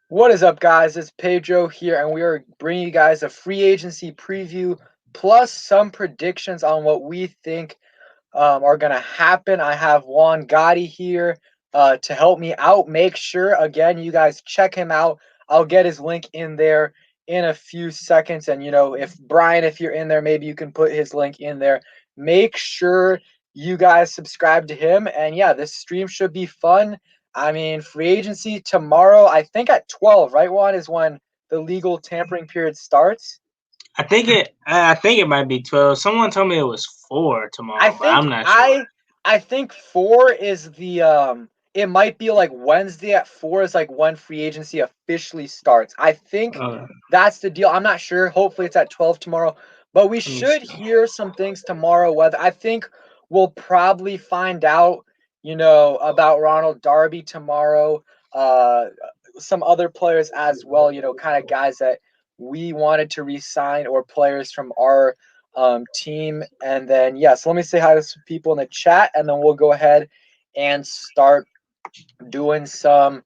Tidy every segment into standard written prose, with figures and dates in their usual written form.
What is up, guys? It's Pedro here, and we are bringing you guys a free agency preview plus some predictions on what we think are going to happen. I have Juan Gotti here to help me out. Make sure, again, you guys check him out. I'll get his link in there in a few seconds. And, if Brian, if you're in there, maybe you can put his link in there. Make sure you guys subscribe to him. And yeah, this stream should be fun. I mean, free agency tomorrow, I think at 12, right, Juan, is when the legal tampering period starts. I think it might be 12. Someone told me it was 4 I tomorrow, but think I'm not sure. I think 4 is the it might be like Wednesday at 4 is like when free agency officially starts. I think Uh, that's the deal. I'm not sure. Hopefully it's at 12 tomorrow, but we Let me should see. hear some things tomorrow. Whether I think we'll probably find out, about Ronald Darby tomorrow. Uh, some other players as well. Kind of guys that we wanted to re-sign or players from our team. And then, yes, let me say hi to some people in the chat, and then we'll go ahead and start doing some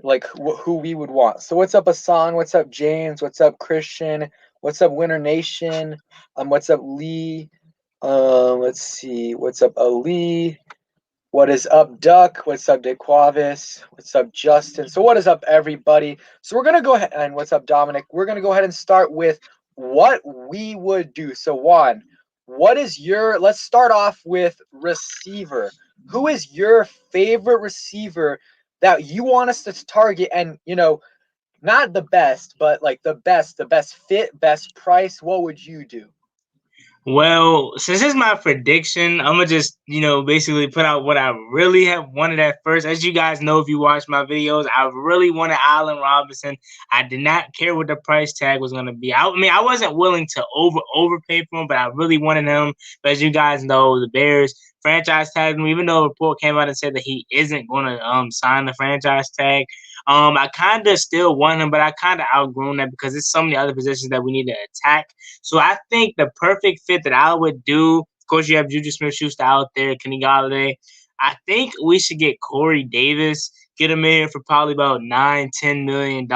like who we would want. So, what's up, Asan? What's up, James? What's up, Christian? What's up, Winter Nation? What's up, Lee? Let's see. What's up, Ali? What is up, Duck? What's up, DeQuavis? What's up, Justin? So, what is up, everybody? So, we're going to go ahead and what's up, Dominic? We're going to go ahead and start with what we would do. So, Juan, let's start off with receiver. Who is your favorite receiver that you want us to target? And, not the best, but like the best fit, best price. What would you do? Well, since it's my prediction, I'm gonna just basically put out what I really have wanted at first. As you guys know, if you watch my videos, I really wanted Allen Robinson. I did not care what the price tag was gonna be. I mean, I wasn't willing to overpay for him, but I really wanted him. But as you guys know, the Bears franchise tagged him, even though a report came out and said that he isn't gonna sign the franchise tag. I kind of still want him, but I kind of outgrown that because there's so many other positions that we need to attack. So I think the perfect fit that I would do, of course, you have Juju Smith-Schuster out there, Kenny Golladay. I think we should get Corey Davis, get him in here for probably about $9-10 million.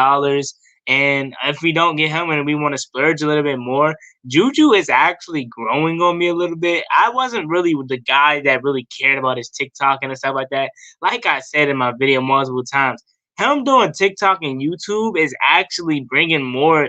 And if we don't get him and we want to splurge a little bit more, Juju is actually growing on me a little bit. I wasn't really the guy that really cared about his TikTok and stuff like that. Like I said in my video multiple times, him doing TikTok and YouTube is actually bringing more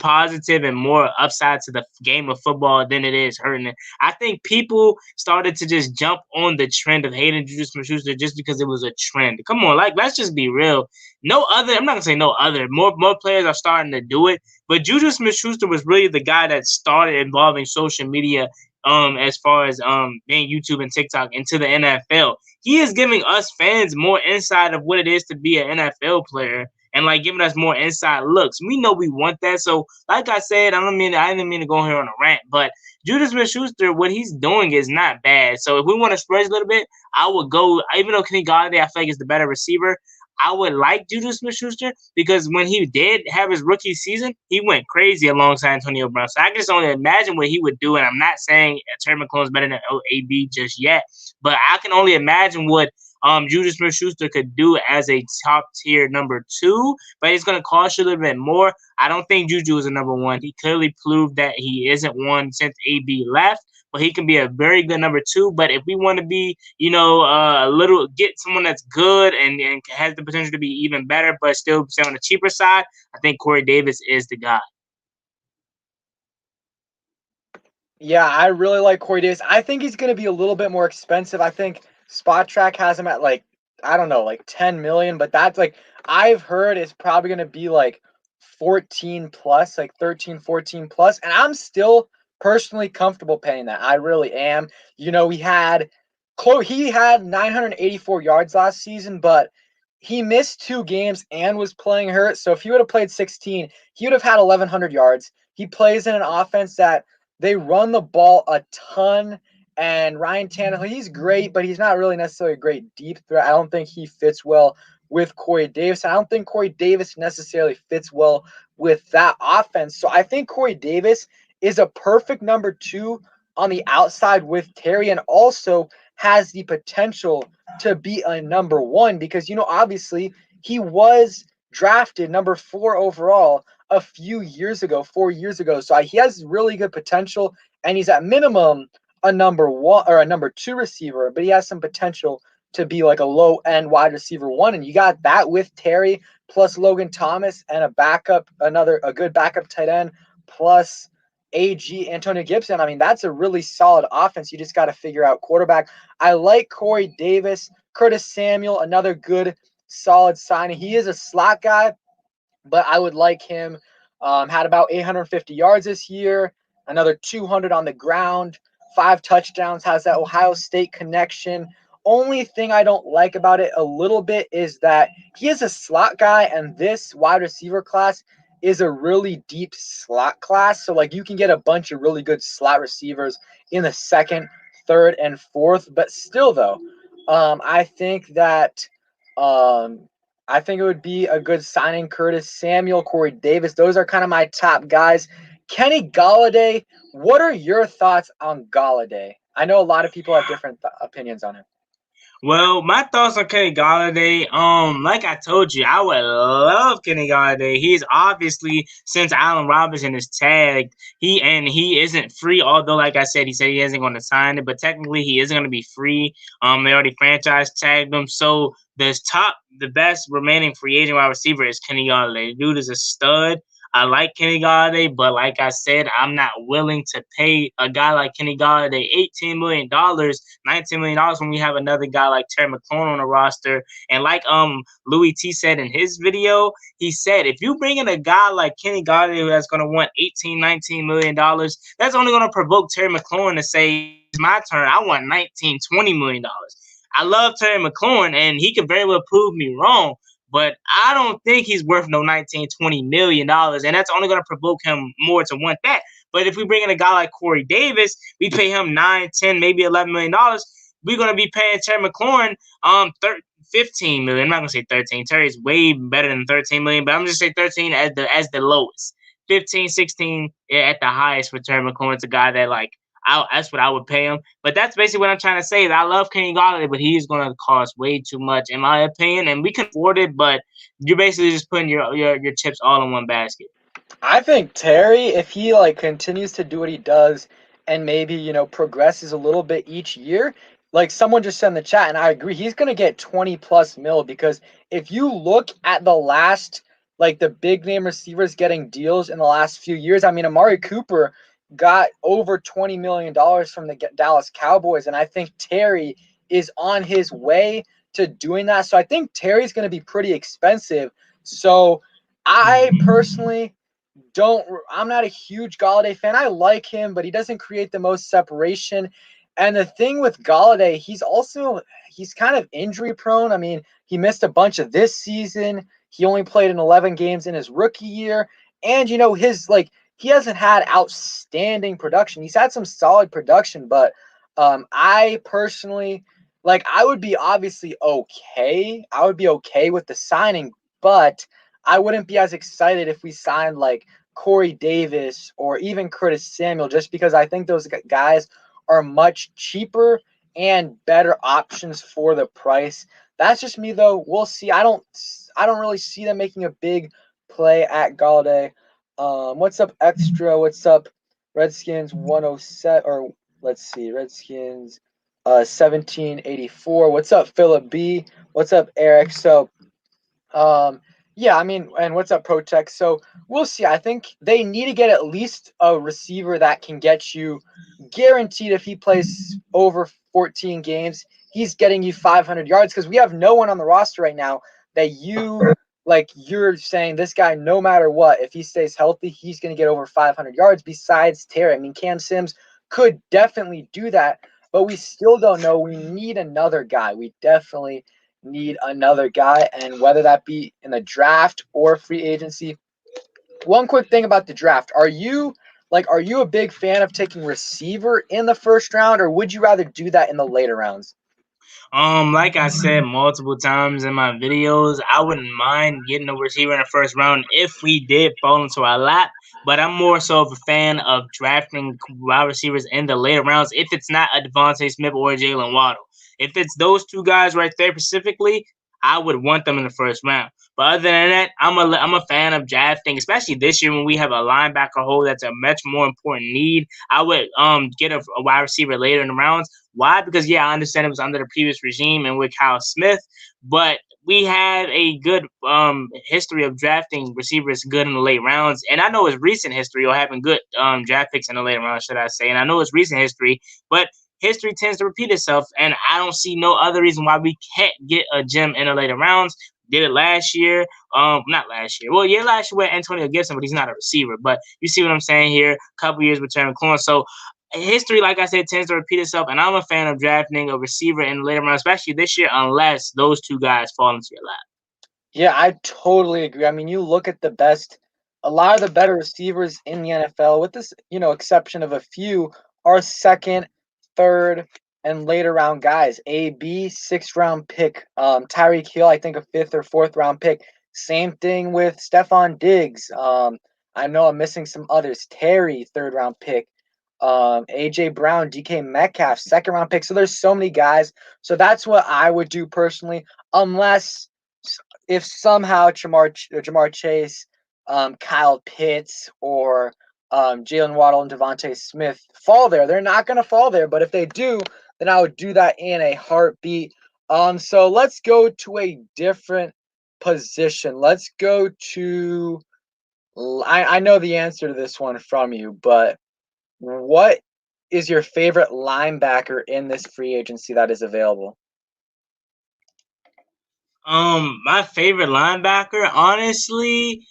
positive and more upside to the game of football than it is hurting it. I think people started to just jump on the trend of hating Juju Smith-Schuster just because it was a trend. Come on, like let's just be real. No other, I'm not gonna say no other. More players are starting to do it, but Juju Smith-Schuster was really the guy that started involving social media as far as being YouTube and TikTok into the NFL. He is giving us fans more insight of what it is to be an NFL player and like giving us more inside looks. We know we want that. So, like I said, I didn't mean to go here on a rant, but Judas Smith-Schuster, what he's doing is not bad. So if we want to spread a little bit, I would go. Even though Kenny Golladay, I feel like is the better receiver. I would like Judas Smith-Schuster because when he did have his rookie season, he went crazy alongside Antonio Brown. So I can just only imagine what he would do. And I'm not saying Terry McLaurin is better than AB just yet, but I can only imagine what Juju Smith-Schuster could do as a top tier number 2, but it's going to cost you a little bit more. I don't think Juju is a number 1. He clearly proved that he isn't one since AB left, but he can be a very good number 2. But if we want to be, get someone that's good and has the potential to be even better, but still stay on the cheaper side, I think Corey Davis is the guy. Yeah, I really like Corey Davis. I think he's going to be a little bit more expensive. I think Spot Track has him at like, I don't know, like 10 million, but that's like I've heard it's probably going to be like 14 plus, like 13, 14 plus, and I'm still personally comfortable paying that. I really am. He had 984 yards last season, but he missed 2 games and was playing hurt. So if he would have played 16, he would have had 1100 yards. He plays in an offense that they run the ball a ton, and Ryan Tannehill, he's great, but he's not really necessarily a great deep threat. I don't think he fits well with Corey Davis. I don't think Corey Davis necessarily fits well with that offense. So I think Corey Davis is a perfect number 2 on the outside with Terry, and also has the potential to be a number 1 because, obviously he was drafted number 4 overall a few years ago, 4 years ago. So he has really good potential, and he's at minimum a number 1 or a number 2 receiver, but he has some potential to be like a low end wide receiver 1. And you got that with Terry plus Logan Thomas and a good backup tight end plus AG Antonio Gibson. I mean, that's a really solid offense. You just got to figure out quarterback. I like Corey Davis, Curtis Samuel, another good solid signing. He is a slot guy, but I would like him. Had about 850 yards this year, another 200 on the ground, 5 touchdowns, has that Ohio State connection. Only thing I don't like about it a little bit is that he is a slot guy, and this wide receiver class is a really deep slot class. So, like, you can get a bunch of really good slot receivers in the second, third, and fourth. But still, though, I think that I think it would be a good signing. Curtis Samuel, Corey Davis, those are kind of my top guys. Kenny Golladay, what are your thoughts on Golladay? I know a lot of people have different opinions on him. Well, my thoughts on Kenny Golladay, like I told you, I would love Kenny Golladay. He's obviously, since Allen Robinson is tagged, he isn't free. Although, like I said, he said he isn't going to sign it, but technically he isn't going to be free. They already franchise tagged him, so the best remaining free agent wide receiver is Kenny Golladay. Dude is a stud. I like Kenny Golladay, but like I said, I'm not willing to pay a guy like Kenny Golladay $18 million, $19 million when we have another guy like Terry McLaurin on the roster. And like Louis T said in his video, he said, if you bring in a guy like Kenny Golladay who that's going to want $18, $19 million, that's only going to provoke Terry McLaurin to say, it's my turn. I want $19, $20 million. I love Terry McLaurin, and he could very well prove me wrong. But I don't think he's worth no $19-20 million, and that's only going to provoke him more to want that. But if we bring in a guy like Corey Davis, we pay him $9, $10, maybe $11 million. We're going to be paying Terry McLaurin $15 million. I'm not going to say 13. Terry's way better than 13 million, but I'm just say 13 as the lowest. 15, 16 at the highest for Terry McLaurin. It's a guy that that's what I would pay him. But that's basically what I'm trying to say. I love Kenny Golladay, but he's going to cost way too much, in my opinion. And we can afford it, but you're basically just putting your chips all in one basket. I think Terry, if he continues to do what he does and maybe progresses a little bit each year, like someone just said in the chat, and I agree, he's gonna get 20 plus mil, because if you look at the last the big name receivers getting deals in the last few years, I mean Amari Cooper got over $20 million from the Dallas Cowboys, and I think Terry is on his way to doing that. So I think Terry's going to be pretty expensive. So I personally I'm not a huge Golladay fan. I like him, but he doesn't create the most separation. And the thing with Golladay, he's kind of injury prone. I mean, he missed a bunch of this season. He only played in 11 games in his rookie year. And he hasn't had outstanding production. He's had some solid production, but I personally, I would be obviously okay. I would be okay with the signing, but I wouldn't be as excited if we signed Corey Davis or even Curtis Samuel, just because I think those guys are much cheaper and better options for the price. That's just me, though. We'll see. I don't really see them making a big play at Golladay. What's up, Extra? What's up, Redskins 107? Or let's see, Redskins 1784. What's up, Philip B? What's up, Eric? So, yeah, I mean, and what's up, Protect? So we'll see. I think they need to get at least a receiver that can get you guaranteed, if he plays over 14 games, he's getting you 500 yards, because we have no one on the roster right now that you're saying this guy, no matter what, if he stays healthy, he's going to get over 500 yards besides Terry. I mean, Cam Sims could definitely do that, but we still don't know. We need another guy. We definitely need another guy, and whether that be in the draft or free agency. One quick thing about the draft. Are you a big fan of taking receiver in the first round, or would you rather do that in the later rounds? Like I said multiple times in my videos, I wouldn't mind getting a receiver in the first round if we did fall into our lap. But I'm more so of a fan of drafting wide receivers in the later rounds if it's not a Devontae Smith or a Jalen Waddle. If it's those two guys right there specifically, I would want them in the first round. But other than that, I'm a fan of drafting, especially this year when we have a linebacker hole that's a much more important need. I would get a wide receiver later in the rounds. Why? Because I understand it was under the previous regime and with Kyle Smith, but we had a good history of drafting receivers good in the late rounds, and I know it's recent history or having good draft picks in the late rounds, should I say? And I know it's recent history, but history tends to repeat itself, and I don't see no other reason why we can't get a gem in the later rounds. Did it last year? Not last year. Well, last year with Antonio Gibson, but he's not a receiver. But you see what I'm saying here? A couple years with Terry McLaurin. So history, like I said, tends to repeat itself, and I'm a fan of drafting a receiver in the later round, especially this year, unless those two guys fall into your lap. Yeah, I totally agree. I mean, you look at a lot of the better receivers in the NFL, with this, exception of a few, are second, third, and later round guys. AB, 6th-round pick. Tyreek Hill, I think a 5th or 4th-round pick. Same thing with Stephon Diggs. I know I'm missing some others. Terry, 3rd-round pick. AJ Brown, DK Metcalf, 2nd-round pick. So there's so many guys. So that's what I would do personally, unless if somehow Jamar Chase, Kyle Pitts, or Jalen Waddle and Devontae Smith fall there. They're not going to fall there, but if they do, then I would do that in a heartbeat. So let's go to a different position. Let's go to I know the answer to this one from you, but what is your favorite linebacker in this free agency that is available? My favorite linebacker, honestly,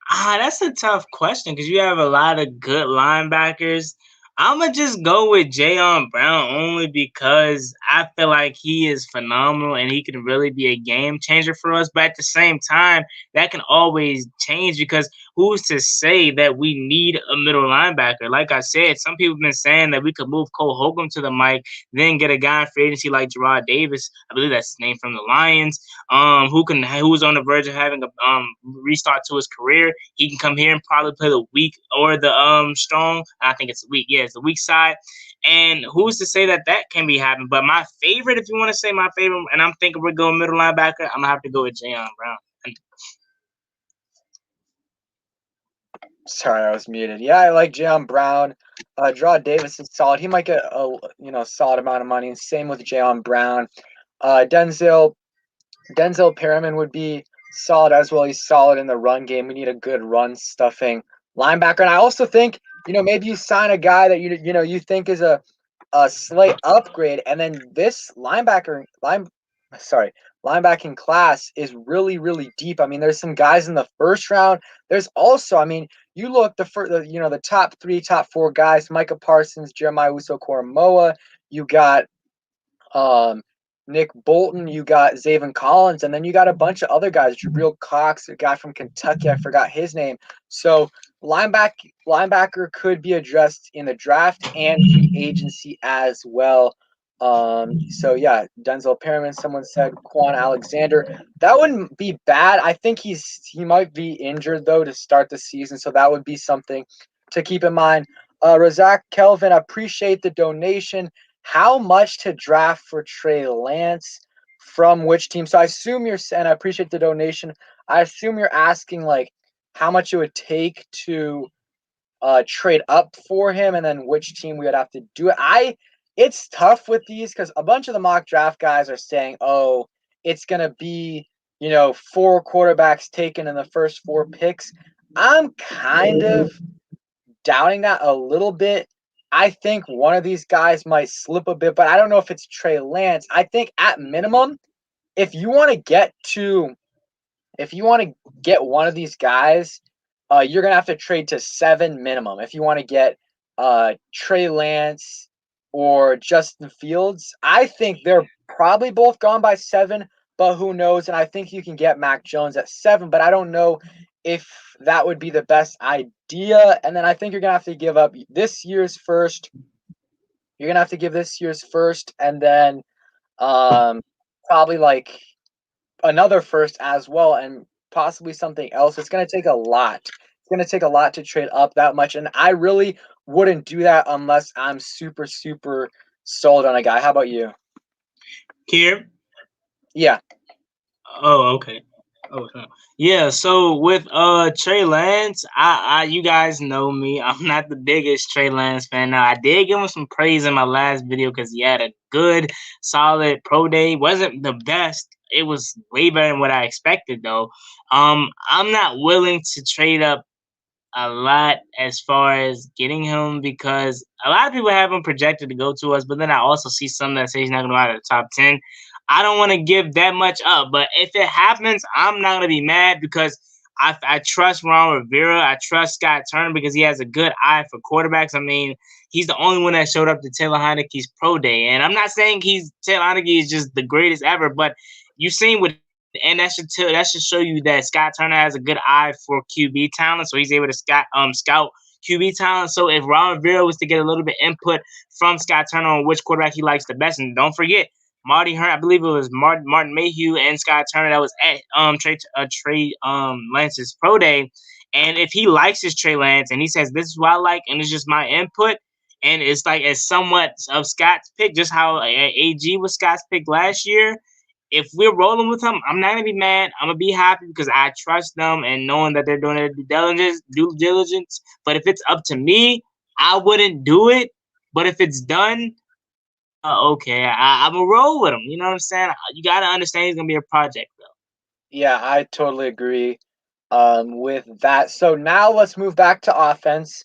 that's a tough question because you have a lot of good linebackers. I'm gonna just go with Jayon Brown only because I feel like he is phenomenal and he can really be a game changer for us. But at the same time, that can always change because who's to say that we need a middle linebacker? Like I said, some people have been saying that we could move Cole Holcomb to the mic, then get a guy in free agency like Gerard Davis. I believe that's his name, from the Lions. Who's on the verge of having a restart to his career. He can come here and probably play the weak or the strong. I think it's the weak. Yeah, it's the weak side. And who's to say that can be happening? But my favorite, if you want to say my favorite, and I'm thinking we're going middle linebacker, I'm gonna have to go with Jayon Brown. Sorry, I was muted. Yeah, I like Jayon Brown. Gerard Davis is solid. He might get a solid amount of money. And same with Jayon Brown. Denzel Perriman would be solid as well. He's solid in the run game. We need a good run stuffing linebacker. And I also think, maybe you sign a guy that you think is a slight upgrade, and then this linebacking class is really, really deep. I mean, there's some guys in the first round. There's also, I mean, you look the top 3, top 4 guys: Micah Parsons, Jeremiah Uso-Koromoa. You got Nick Bolton, you got Zaven Collins, and then you got a bunch of other guys. Jabril Cox, a guy from Kentucky, I forgot his name. So linebacker could be addressed in the draft and free agency as well. So yeah, Denzel Perriman. Someone said Quan Alexander. That wouldn't be bad. I think he might be injured though to start the season, so that would be something to keep in mind. Razak Kelvin, appreciate the donation. How much to draft for Trey Lance? From which team? So I assume and I appreciate the donation. I assume you're asking like how much it would take to trade up for him, and then which team we would have to do it. It's tough with these because a bunch of the mock draft guys are saying, oh, it's gonna be 4 quarterbacks taken in the first 4 picks. I'm kind of doubting that a little bit. I think one of these guys might slip a bit, but I don't know if it's Trey Lance. I think at minimum, if you want to get one of these guys, you're gonna have to trade to 7 minimum. If you want to get Trey Lance or Justin Fields, I think they're probably both gone by 7, but who knows? And I think you can get Mac Jones at 7, but I don't know if that would be the best idea. And then I think you're gonna have to give up this year's first. You're gonna have to give this year's first, and then probably like another first as well, and possibly something else. It's gonna take a lot. It's gonna take a lot to trade up that much, and I really wouldn't do that unless I'm super, super sold on a guy. How about you? Here, Yeah. Oh, okay. Oh, no. Yeah. So with Trey Lance, I you guys know me. I'm not the biggest Trey Lance fan. Now I did give him some praise in my last video because he had a good, solid pro day. Wasn't the best. It was way better than what I expected though. I'm not willing to trade up a lot as far as getting him because a lot of people have him projected to go to us, but then I also see some that say he's not going to go out of the top 10. I don't want to give that much up, but if it happens, I'm not going to be mad because I trust Ron Rivera. I trust Scott Turner because he has a good eye for quarterbacks. I mean, he's the only one that showed up to Taylor Heineke's pro day. And I'm not saying Taylor Heineke is just the greatest ever, but you've seen what and that should show you that Scott Turner has a good eye for QB talent, so he's able to scout QB talent. So if Ron Rivera was to get a little bit input from Scott Turner on which quarterback he likes the best, and don't forget Marty Hearn, I believe it was Martin Mayhew and Scott Turner that was at Trey Lance's pro day, and if he likes his Trey Lance and he says this is what I like and it's just my input. And it's like it's somewhat of Scott's pick, just how AG was Scott's pick last year. If we're rolling with them, I'm not gonna be mad. I'm gonna be happy because I trust them and knowing that they're doing their due diligence. But if it's up to me, I wouldn't do it. But if it's done, okay, I'm gonna roll with them. You know what I'm saying? You gotta understand he's gonna be a project though. Yeah, I totally agree with that. So now let's move back to offense.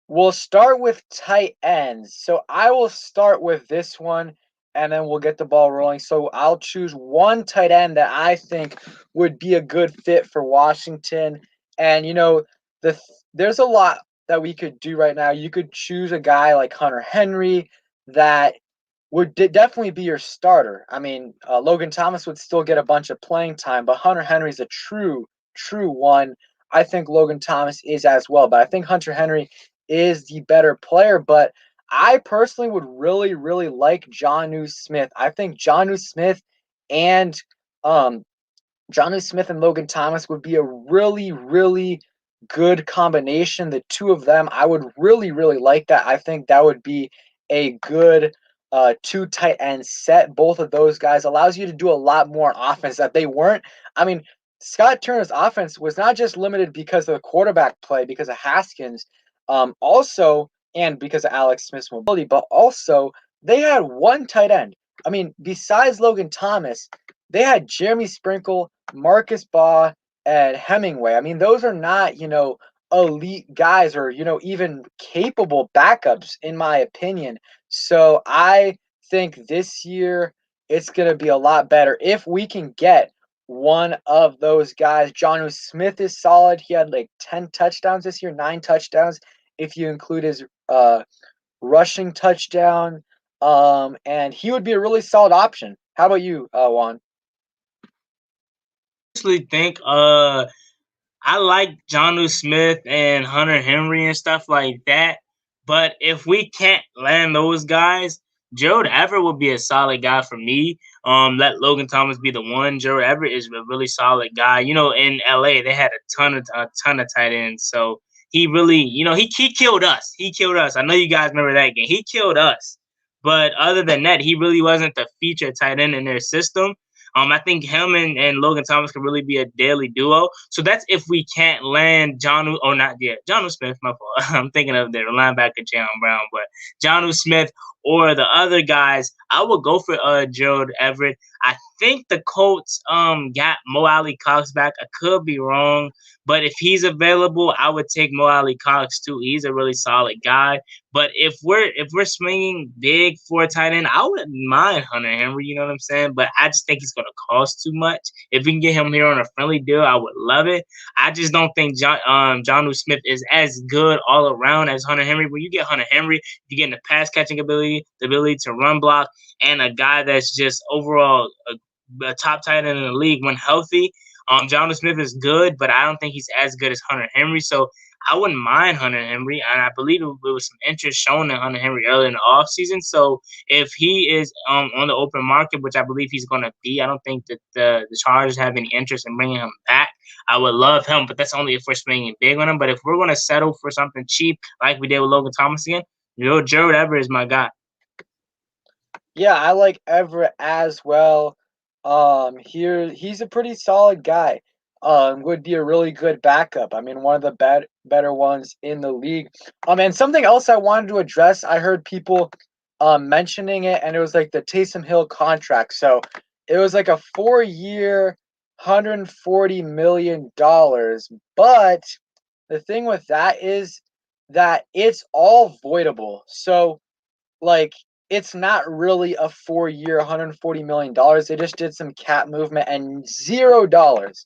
We'll start with tight ends. So I will start with this one and then we'll get the ball rolling. So I'll choose one tight end that I think would be a good fit for Washington. And the there's a lot that we could do right now. You could choose a guy like Hunter Henry that would definitely be your starter. I mean, Logan Thomas would still get a bunch of playing time, but Hunter Henry's a true one. I think Logan Thomas is as well, but I think Hunter Henry is the better player. But I personally would really like Jonnu Smith. I think and um, Jonnu Smith and Logan Thomas would be a really good combination. The two of them, I would really like that. I think that would be a good two tight end set. Both of those guys allows you to do a lot more offense that they weren't. I mean, Scott Turner's offense was not just limited because of the quarterback play, because of Haskins, also, and because of Alex Smith's mobility, but also they had one tight end. I mean, besides Logan Thomas, they had Jeremy Sprinkle, Marcus Baugh, and Hemingway. I mean, those are not, elite guys or, even capable backups, in my opinion. So I think this year it's going to be a lot better if we can get one of those guys. Jonnu Smith is solid. He had like 10 touchdowns this year, 9 touchdowns if you include his rushing touchdown. And he would be a really solid option. How about you, Juan? Honestly, think I like Jonnu Smith and Hunter Henry and stuff like that. But if we can't land those guys, Gerald Everett would be a solid guy for me. Let Logan Thomas be the one. Gerald Everett is a really solid guy. You know, in LA they had a ton of tight ends. So he really, he killed us. He killed us. I know you guys remember that game. He killed us. But other than that, he really wasn't the feature tight end in their system. I think him and Logan Thomas could really be a daily duo. So that's if we can't land not yet. Jonnu Smith, my fault. I'm thinking of their linebacker, Jalen Brown, but Jonnu Smith or the other guys, I would go for Gerald Everett. I think the Colts got Mo Alley Cox back. I could be wrong, but if he's available, I would take Mo Alley Cox too. He's a really solid guy. But if we're swinging big for a tight end, I wouldn't mind Hunter Henry. You know what I'm saying? But I just think he's going to cost too much. If we can get him here on a friendly deal, I would love it. I just don't think Jonnu Smith is as good all around as Hunter Henry. When you get Hunter Henry, you get the pass catching ability, the ability to run block, and a guy that's just overall a top tight end in the league when healthy. Jonnu Smith is good, but I don't think he's as good as Hunter Henry. So I wouldn't mind Hunter Henry, and I believe there was some interest shown in Hunter Henry early in the offseason. So if he is on the open market, which I believe he's going to be, I don't think that the Chargers have any interest in bringing him back. I would love him, but that's only if we're swinging big on him. But if we're going to settle for something cheap like we did with Logan Thomas again, Gerald Everett is my guy. Yeah, I like Everett as well. Here he's a pretty solid guy. Would be a really good backup. I mean, one of the better ones in the league. And something else I wanted to address. I heard people mentioning it, and it was like the Taysom Hill contract. So it was like a 4-year, $140 million. But the thing with that is that it's all voidable. So like it's not really a 4-year, $140 million. They just did some cap movement and $0.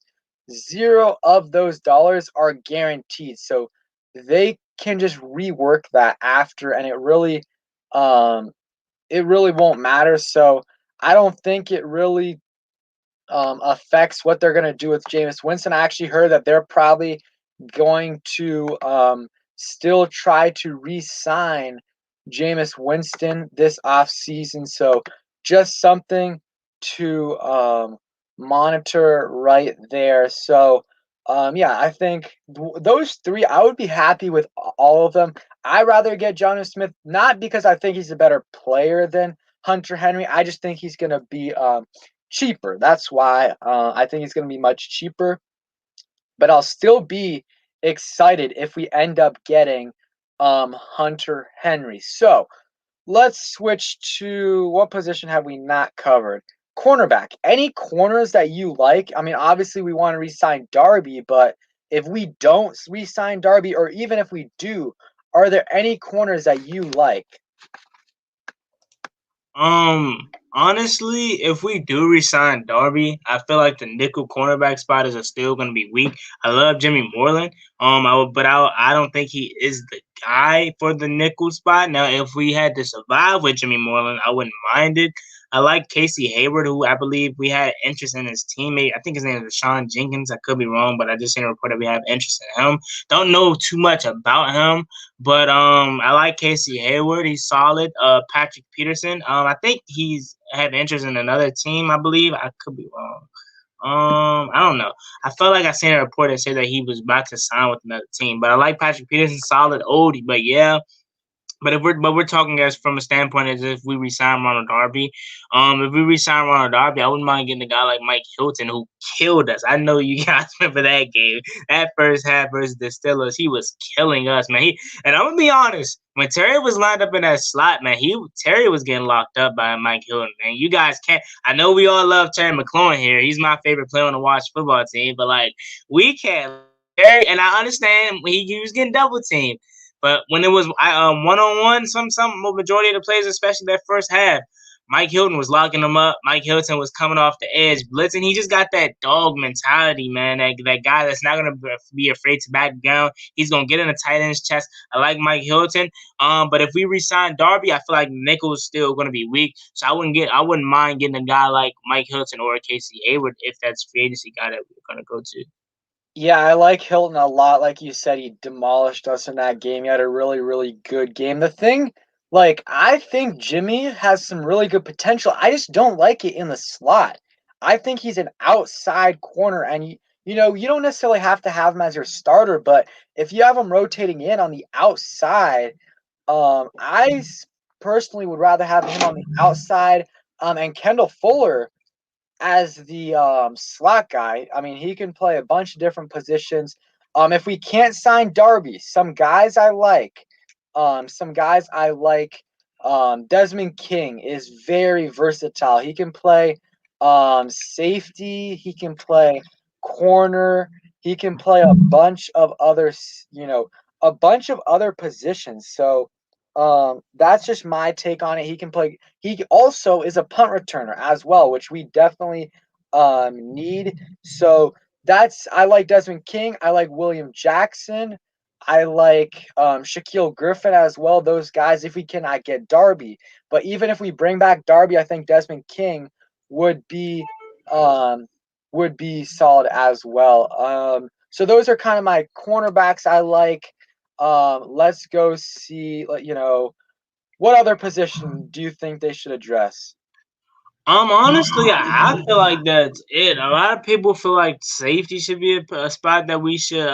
Zero of those dollars are guaranteed. So they can just rework that after, and it really won't matter. So I don't think it really affects what they're gonna do with Jameis Winston. I actually heard that they're probably going to still try to re-sign Jameis Winston this offseason. So just something to monitor right there. So yeah, I think those three, I would be happy with all of them. I'd rather get Jonnu Smith, not because I think he's a better player than Hunter Henry. I just think he's going to be cheaper. That's why I think he's going to be much cheaper. But I'll still be excited if we end up getting Hunter Henry. So let's switch to what position have we not covered? Cornerback. Any corners that you like? I mean, obviously we want to re-sign Darby, but if we don't re-sign Darby, or even if we do, are there any corners that you like? Honestly, if we do resign Darby, I feel like the nickel cornerback spot is still going to be weak. I love Jimmy Moreland. I don't think he is the guy for the nickel spot. Now, if we had to survive with Jimmy Moreland, I wouldn't mind it. I like Casey Hayward, who I believe we had interest in his teammate. I think his name is Sean Jenkins. I could be wrong, but I just seen a report that we have interest in him. Don't know too much about him, but I like Casey Hayward. He's solid. Patrick Peterson. I think he's had interest in another team. I believe I could be wrong. I don't know. I felt like I seen a report that said that he was about to sign with another team. But I like Patrick Peterson, solid oldie. But yeah, but we're talking as from a standpoint as if we resign Ronald Darby. If we resign Ronald Darby, I wouldn't mind getting a guy like Mike Hilton who killed us. I know you guys remember that game, that first half versus the Steelers. He was killing us, man. And I'm gonna be honest, when Terry was lined up in that slot, man, Terry was getting locked up by Mike Hilton, man. You guys can't. I know we all love Terry McLaurin here. He's my favorite player on the watch football team, but like we can't. Terry, and I understand he was getting double teamed. But when it was one-on-one, some majority of the plays, especially that first half, Mike Hilton was locking them up. Mike Hilton was coming off the edge, blitzing. He just got that dog mentality, man. That guy that's not gonna be afraid to back down. He's gonna get in the tight end's chest. I like Mike Hilton. But if we resign Darby, I feel like nickel is still gonna be weak. So I wouldn't mind getting a guy like Mike Hilton or Casey Hayward if that's free agency guy that we're gonna go to. Yeah, I like Hilton a lot. Like you said, he demolished us in that game. He had a really, really good game. The thing, like, I think Jimmy has some really good potential. I just don't like it in the slot. I think he's an outside corner, and you don't necessarily have to have him as your starter, but if you have him rotating in on the outside, personally would rather have him on the outside, and Kendall Fuller as the slot guy. I mean, he can play a bunch of different positions. If we can't sign Darby, some guys I like. Desmond King is very versatile. He can play safety. He can play corner. He can play a bunch of other positions. So that's just my take on it. He can play. He also is a punt returner as well, which we definitely need. So I like Desmond King. I like William Jackson. I like Shaquille Griffin as well. Those guys, if we cannot get Darby, but even if we bring back Darby, I think Desmond King would be solid as well. So those are kind of my cornerbacks I like. Let's go see. What other position do you think they should address? Honestly, I feel like that's it. A lot of people feel like safety should be a spot that we should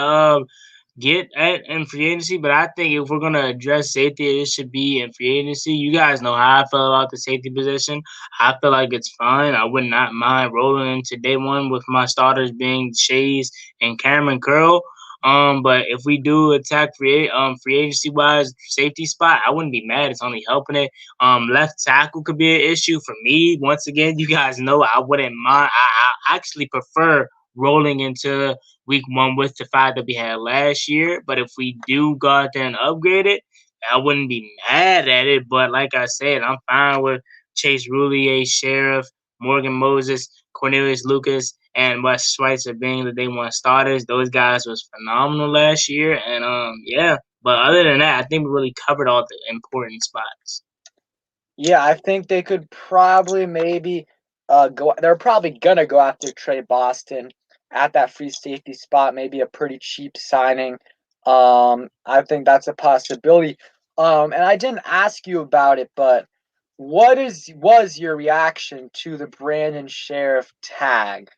get at in free agency, but I think if we're gonna address safety, it should be in free agency. You guys know how I feel about the safety position. I feel like it's fine. I would not mind rolling into day one with my starters being Shays and Cameron Curl. But if we do attack free agency wise safety spot, I wouldn't be mad. It's only helping it. Left tackle could be an issue for me. Once again, you guys know I wouldn't mind. I actually prefer rolling into week one with the five that we had last year. But if we do go out there and upgrade it, I wouldn't be mad at it. But like I said, I'm fine with Chase Roulier, Scherff, Morgan Moses, Cornelius Lucas, and Wes Schweitzer being the day one starters. Those guys was phenomenal last year. And yeah. But other than that, I think we really covered all the important spots. Yeah, I think they could probably maybe go. They're probably gonna go after Trey Boston at that free safety spot. Maybe a pretty cheap signing. I think that's a possibility. And I didn't ask you about it, but was your reaction to the Brandon Sheriff tag?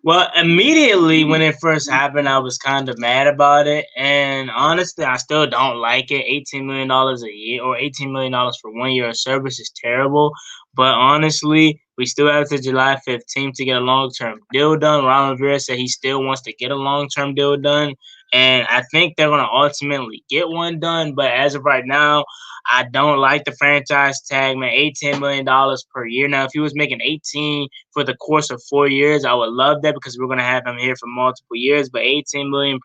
Well, immediately when it first happened, I was kind of mad about it, and honestly, I still don't like it. $18 million a year, or $18 million for 1 year of service, is terrible. But honestly, we still have to July 15th to get a long term deal done. Ron Rivera said he still wants to get a long term deal done, and I think they're going to ultimately get one done. But as of right now, I don't like the franchise tag, man. $18 million per year. Now, if he was making 18 for the course of 4 years, I would love that because we're gonna have him here for multiple years. But 18 million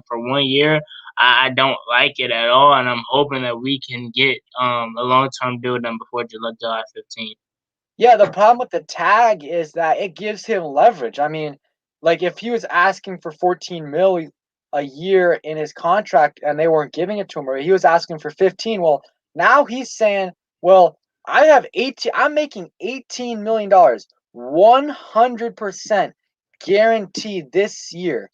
for 1 year, I don't like it at all, and I'm hoping that we can get a long term deal done before July 15th. Yeah, the problem with the tag is that it gives him leverage. I mean, like if he was asking for 14 mil a year in his contract and they weren't giving it to him, or he was asking for 15, well, now he's saying, well, I have 18, I'm making $18 million, 100% guaranteed this year.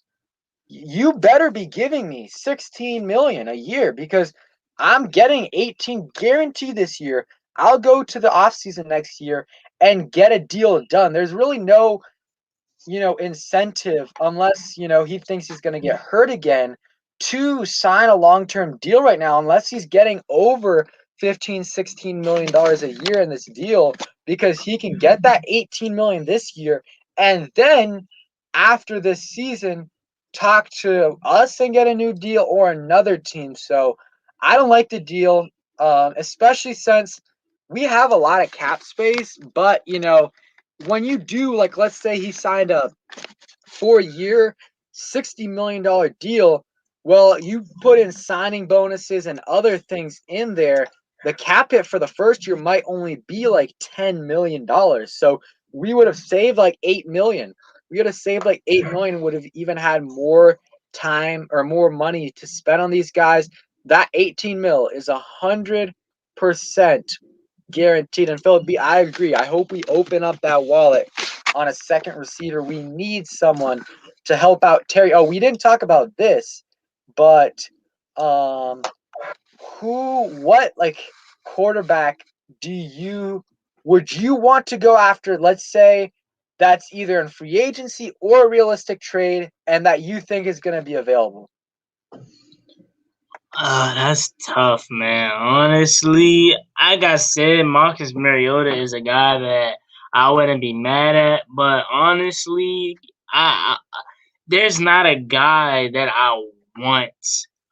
You better be giving me 16 million a year because I'm getting 18 guaranteed this year. I'll go to the offseason next year and get a deal done. There's really no, incentive unless, he thinks he's going to get hurt again to sign a long-term deal right now unless he's getting over 15, 16 million dollars a year in this deal because he can get that 18 million this year and then after this season talk to us and get a new deal or another team. So I don't like the deal, especially since we have a lot of cap space. But when you do, like, let's say he signed a 4-year, $60 million deal. Well, you put in signing bonuses and other things in there. The cap hit for the first year might only be like $10 million. So we would have saved like $8 million. We would have saved like $8 million, would have even had more time or more money to spend on these guys. That 18 mil is 100% guaranteed. And Philip B, I agree. I hope we open up that wallet on a second receiver. We need someone to help out Terry. Oh, we didn't talk about this, but what quarterback would you want to go after? Let's say that's either in free agency or a realistic trade and that you think is going to be available. That's tough, man. Honestly, like I said, Marcus Mariota is a guy that I wouldn't be mad at. But honestly, there's not a guy that I want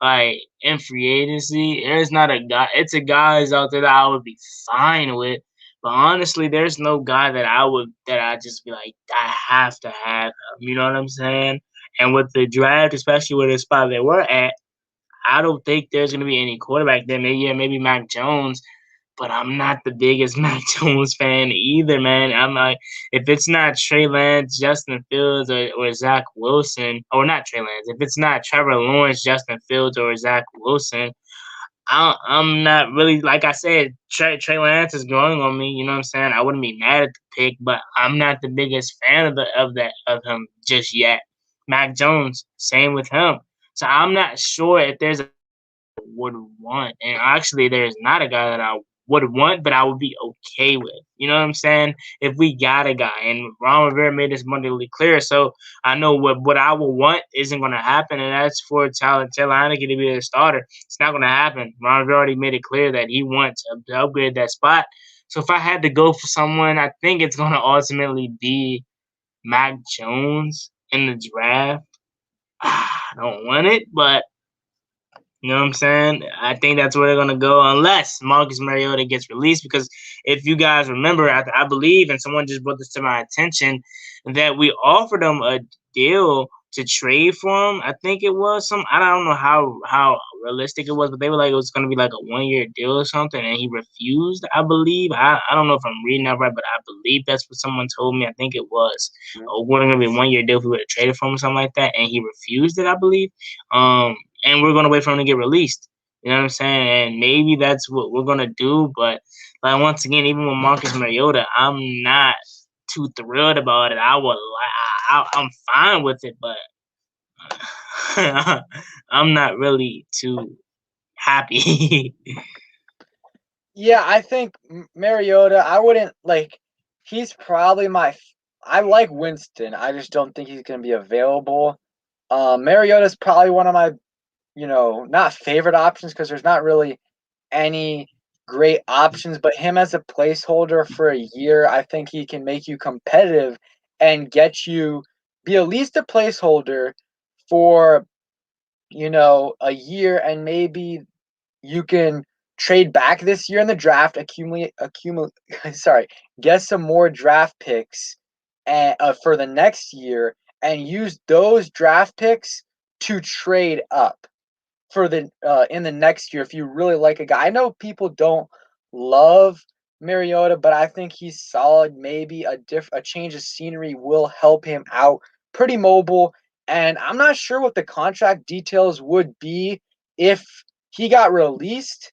like in free agency. There's not a guy. It's a guys out there that I would be fine with. But honestly, there's no guy that I just be like, I have to have him. You know what I'm saying? And with the draft, especially with the spot that we're at, I don't think there's going to be any quarterback there. Maybe Mac Jones, but I'm not the biggest Mac Jones fan either, man. I'm like, if it's not Trey Lance, Justin Fields, or Zach Wilson, or not Trey Lance, if it's not Trevor Lawrence, Justin Fields, or Zach Wilson, I'm not really, like I said, Trey Lance is growing on me. You know what I'm saying? I wouldn't be mad at the pick, but I'm not the biggest fan of him just yet. Mac Jones, same with him. So I'm not sure if there's a would want, and actually, there's not a guy that I would want, but I would be okay with. You know what I'm saying? If we got a guy, and Ron Rivera made this abundantly clear, so I know what I will want isn't going to happen, and that's for Taylor Heineke to be the starter. It's not going to happen. Ron Rivera already made it clear that he wants to upgrade that spot. So if I had to go for someone, I think it's going to ultimately be Mac Jones in the draft. I don't want it, but you know what I'm saying? I think that's where they're going to go unless Marcus Mariota gets released. Because if you guys remember, I believe, and someone just brought this to my attention, that we offered him a deal to trade for him. I think it was I don't know how realistic it was, but they were like it was going to be like a 1-year deal or something, and he refused, I believe. I don't know if I'm reading that right, but I believe that's what someone told me. I think it was. We're going to be a 1-year deal if we would have traded for him or something like that, and he refused it, I believe. And we're gonna wait for him to get released. You know what I'm saying? And maybe that's what we're gonna do. But like once again, even with Marcus Mariota, I'm not too thrilled about it. I'm fine with it, but I'm not really too happy. Yeah, I think Mariota, I wouldn't like. He's probably I like Winston. I just don't think he's going to be available. Mariota's probably one of my, not favorite options because there's not really any great options. But him as a placeholder for a year, I think he can make you competitive and get you be at least a placeholder for a year, and maybe you can trade back this year in the draft, sorry, get some more draft picks for the next year, and use those draft picks to trade up for the in the next year if you really like a guy. I know people don't love Mariota, but I think he's solid. Maybe a change of scenery will help him out. Pretty mobile, and I'm not sure what the contract details would be if he got released.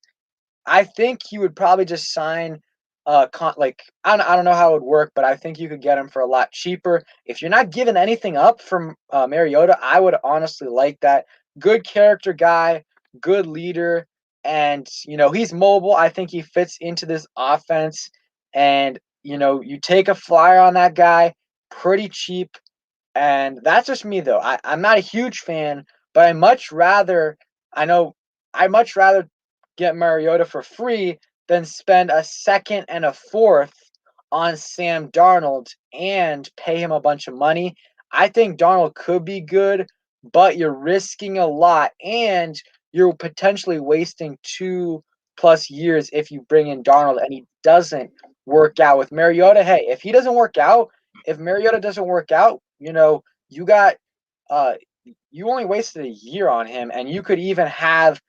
I think he would probably just sign I don't know how it would work, but I think you could get him for a lot cheaper. If you're not giving anything up from Mariota, I would honestly like that. Good character guy, good leader, and he's mobile. I think he fits into this offense, and you take a flyer on that guy, pretty cheap. And that's just me though. I'm not a huge fan, but I much rather get Mariota for free than spend a second and a fourth on Sam Darnold and pay him a bunch of money. I think Darnold could be good, but you're risking a lot and you're potentially wasting 2+ years if you bring in Darnold and he doesn't work out. With Mariota, hey, if Mariota doesn't work out, you got you only wasted a year on him, and you could even have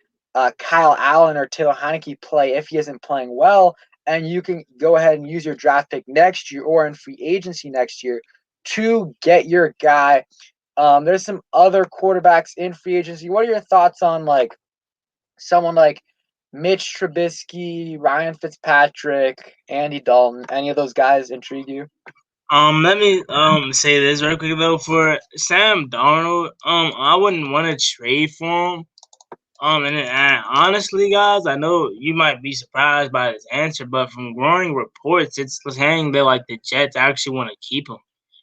Kyle Allen or Taylor Heineke play if he isn't playing well, and you can go ahead and use your draft pick next year or in free agency next year to get your guy. There's some other quarterbacks in free agency. What are your thoughts on someone like Mitch Trubisky, Ryan Fitzpatrick, Andy Dalton? Any of those guys intrigue you? Let me say this real quick though. For Sam Darnold, I wouldn't want to trade for him. And honestly, guys, I know you might be surprised by this answer, but from growing reports, it's saying that like the Jets actually want to keep him.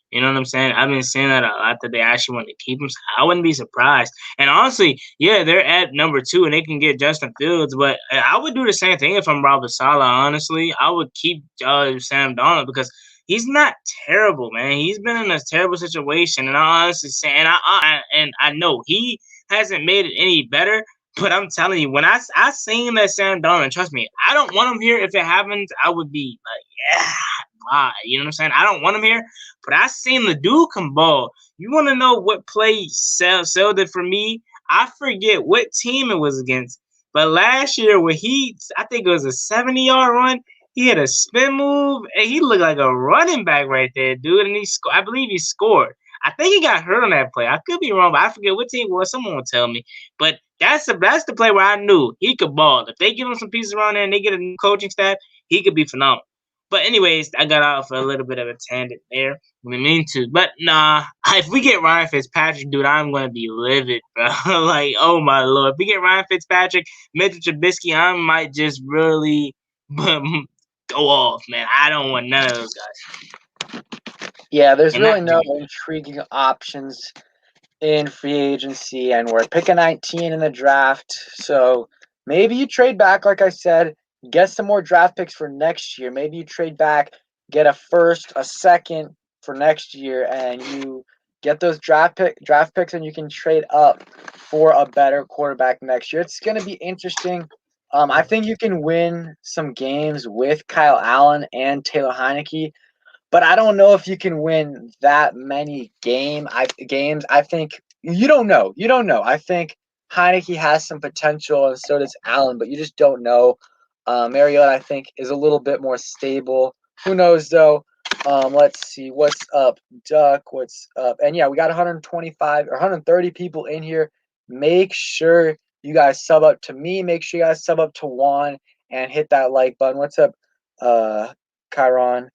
You know what I'm saying? I've been seeing that a lot, that they actually want to keep him. So I wouldn't be surprised. And honestly, yeah, they're at number 2 and they can get Justin Fields, but I would do the same thing if I'm Robert Saleh. Honestly, I would keep Sam Darnold because he's not terrible, man. He's been in a terrible situation, and I honestly say, and I know he hasn't made it any better. But I'm telling you, when I seen that Sam Darnold, trust me, I don't want him here. If it happens, I would be like, yeah, why? You know what I'm saying? I don't want him here, but I seen the dude come ball. You want to know what play sold it for me? I forget what team it was against, but last year when I think it was a 70-yard run, he had a spin move, and he looked like a running back right there, dude. And I believe he scored. I think he got hurt on that play. I could be wrong, but I forget what team it was. Someone will tell me. But that's the play where I knew he could ball. If they give him some pieces around there and they get a new coaching staff, he could be phenomenal. But anyways, I got out for a little bit of a tangent there. I mean to. But nah, if we get Ryan Fitzpatrick, dude, I'm going to be livid, bro. Like, oh my Lord. If we get Ryan Fitzpatrick, Mitchell Trubisky, I might just really but go off, man. I don't want none of those guys. Yeah, there's And not really no intriguing options in free agency, and we're picking 19 in the draft. So maybe you trade back, like I said, get some more draft picks for next year. Maybe you trade back, get a first, a second for next year, and you get those draft picks, and you can trade up for a better quarterback next year. It's going to be interesting. I think you can win some games with Kyle Allen and Taylor Heineke, but I don't know if you can win that many games. I think you don't know. You don't know. I think Heineke has some potential, and so does Allen, but you just don't know. Mariota, I think, is a little bit more stable. Who knows, though? Let's see. What's up, Duck? What's up? And yeah, we got 125 or 130 people in here. Make sure you guys sub up to me. Make sure you guys sub up to Juan and hit that like button. What's up, Chiron?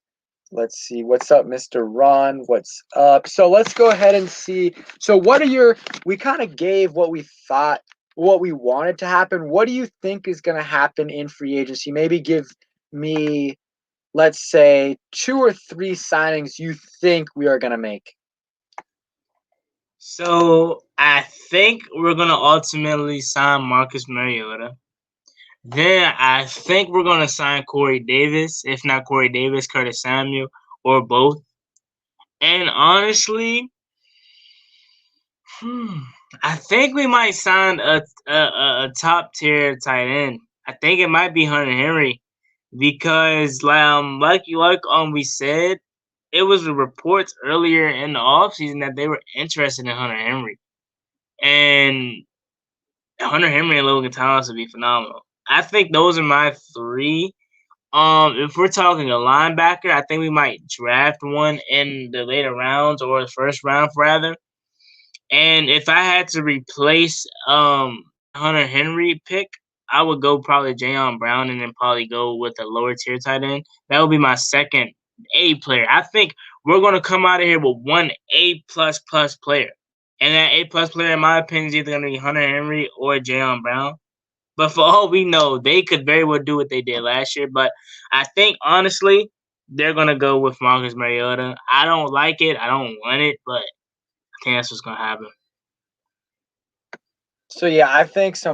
Let's see. What's up, Mr. Ron? What's up? So let's go ahead and see. So we kind of gave what we thought, what we wanted to happen. What do you think is going to happen in free agency? Maybe give me, let's say, 2 or 3 signings you think we are going to make. So I think we're gonna ultimately sign Marcus Mariota. Then I think we're gonna sign Corey Davis, if not Corey Davis, Curtis Samuel, or both. And honestly, I think we might sign a top tier tight end. I think it might be Hunter Henry, because we said, it was the reports earlier in the offseason that they were interested in Hunter Henry. And Hunter Henry and Logan Thomas would be phenomenal. I think those are my 3. If we're talking a linebacker, I think we might draft one in the later rounds, or the first round rather. And if I had to replace Hunter Henry pick, I would go probably Jayon Brown, and then probably go with a lower tier tight end. That would be my second A player. I think we're gonna come out of here with one A plus player. And that A plus player, in my opinion, is either gonna be Hunter Henry or Jayon Brown. But for all we know, they could very well do what they did last year. But I think, honestly, they're gonna go with Marcus Mariota. I don't like it. I don't want it, but I think that's what's gonna happen. So yeah, I think so.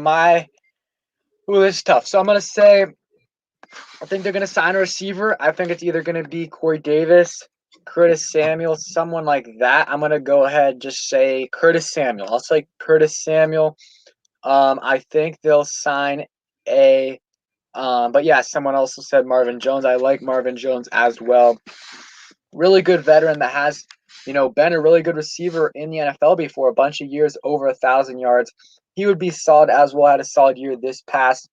This is tough. So I'm gonna say, I think they're gonna sign a receiver. I think it's either gonna be Corey Davis, Curtis Samuel, someone like that. I'm gonna go ahead and just say Curtis Samuel. I'll say Curtis Samuel. I think they'll sign a. But yeah, someone also said Marvin Jones. I like Marvin Jones as well. Really good veteran that has, been a really good receiver in the NFL before, a bunch of years, over 1,000 yards. He would be solid as well. Had a solid year this past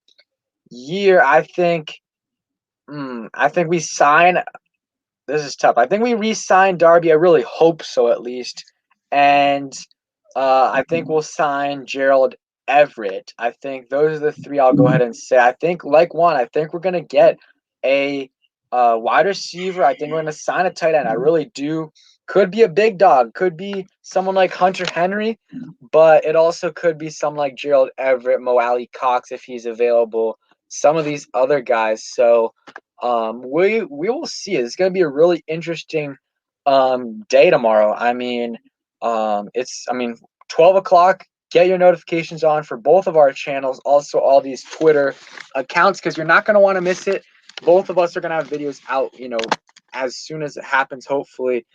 year. I think we sign. This is tough. I think we re-sign Darby. I really hope so, at least. And I think we'll sign Gerald Everett. I think those are the 3 I'll go ahead and say. I think, like Juan, I think we're gonna get a wide receiver. I think we're gonna sign a tight end. I really do. Could be a big dog. Could be someone like Hunter Henry, but it also could be someone like Gerald Everett, Mo Alley Cox if he's available. Some of these other guys. So we will see. It's going to be a really interesting day tomorrow. I mean, 12 o'clock. Get your notifications on for both of our channels, also all these Twitter accounts, because you're not going to want to miss it. Both of us are going to have videos out, as soon as it happens, hopefully,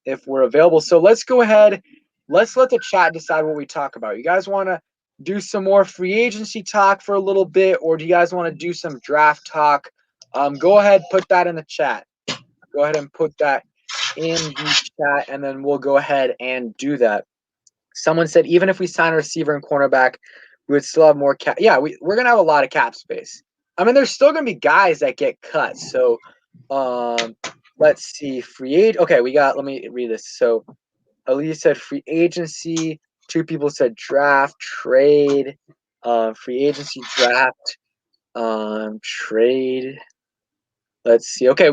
if we're available. So let's go ahead. Let's let the chat decide what we talk about. You guys want to do some more free agency talk for a little bit, or do you guys want to do some draft talk? Go ahead, put that in the chat. Go ahead and put that in the chat, and then we'll go ahead and do that. Someone said, even if we sign a receiver and cornerback, we would still have more cap. Yeah, we're going to have a lot of cap space. I mean, there's still going to be guys that get cut. So let's see. Okay, let me read this. So Elise said free agency. 2 people said draft, trade, free agency, draft, trade. Let's see. Okay,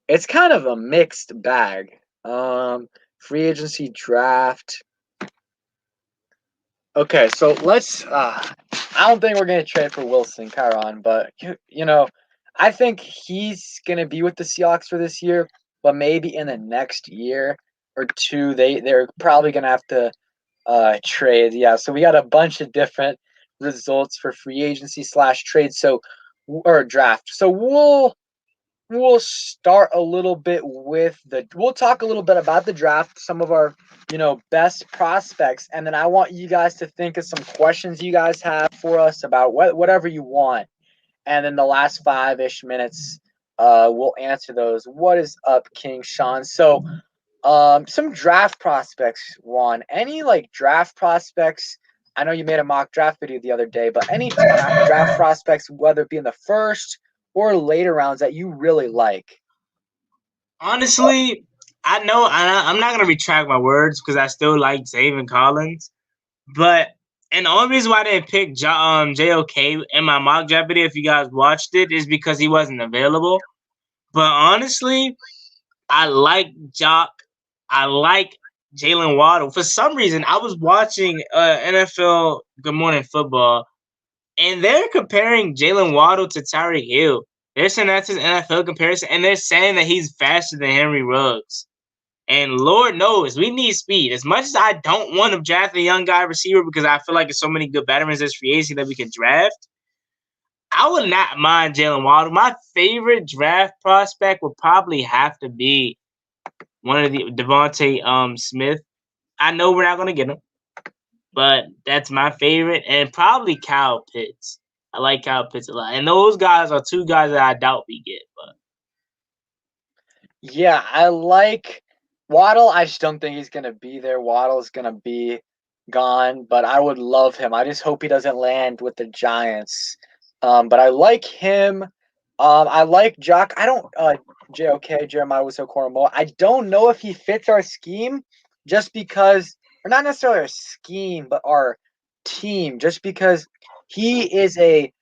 it's kind of a mixed bag. Free agency, draft. Okay, so let's. I don't think we're gonna trade for Wilson, Chiron, but I think he's gonna be with the Seahawks for this year, but maybe in the next year or two, they're probably gonna have to trade. Yeah, so we got a bunch of different results for free agency slash trade. So or draft. So we'll start a little bit with we'll talk a little bit about the draft, some of our best prospects, and then I want you guys to think of some questions you guys have for us about whatever you want, and then the last 5-ish minutes we'll answer those. What is up, King Sean? So some draft prospects, Juan. Any like draft prospects? I know you made a mock draft video the other day, but any draft prospects, whether it be in the first or later rounds, that you really like? Honestly, I know I'm not gonna retract my words because I still like Zaven Collins, but and the only reason why I didn't pick JOK in my mock draft video, if you guys watched it, is because he wasn't available. But honestly, I like Jock. I like Jalen Waddle. For some reason, I was watching NFL Good Morning Football, and they're comparing Jalen Waddle to Tyreek Hill. They're saying that's his NFL comparison, and they're saying that he's faster than Henry Ruggs. And Lord knows we need speed. As much as I don't want to draft a young guy receiver because I feel like there's so many good veterans this free agency that we can draft, I would not mind Jalen Waddle. My favorite draft prospect would probably have to be one of the Devontae Smith. I know we're not going to get him, but that's my favorite. And probably Kyle Pitts. I like Kyle Pitts a lot. And those guys are two guys that I doubt we get. But Yeah, I like Waddle. I just don't think he's gonna be there. Waddle's gonna be gone, but I would love him. I just hope he doesn't land with the Giants. But I like him. I like Jock. I don't JOK Jeremiah was so corner. I don't know if he fits our scheme, just because, or not necessarily our scheme, but our team. Just because he is a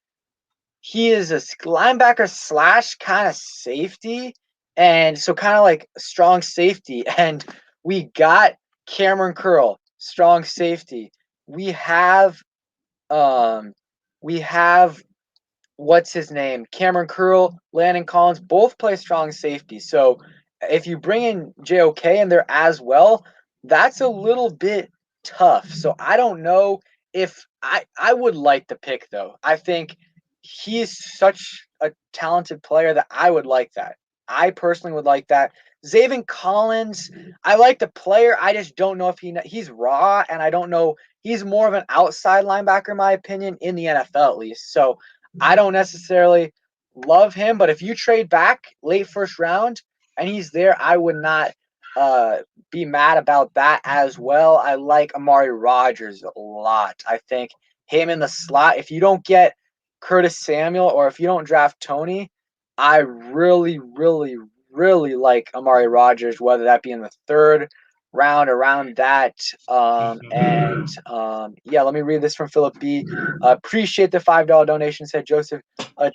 linebacker slash kind of safety, and so kind of like strong safety. And we got Cameron Curl, strong safety. We have um we have what's his name? Cameron Curl, Landon Collins, both play strong safety. So if you bring in JOK in there as well, that's a little bit tough. So I don't know if I would like the pick though. I think he's such a talented player that I would like that. I personally would like that. Zaven Collins, I like the player. I just don't know if he's raw, and I don't know. He's more of an outside linebacker, in my opinion, in the NFL at least. So I don't necessarily love him, but if you trade back late first round and he's there, I would not be mad about that as well. I like Amari Rodgers a lot. I think him in the slot, if you don't get Curtis Samuel or if you don't draft Tony, I really, really, really like Amari Rodgers, whether that be in the third round around that. Yeah, let me read this from Philip B. Appreciate the $5 donation, said Joseph.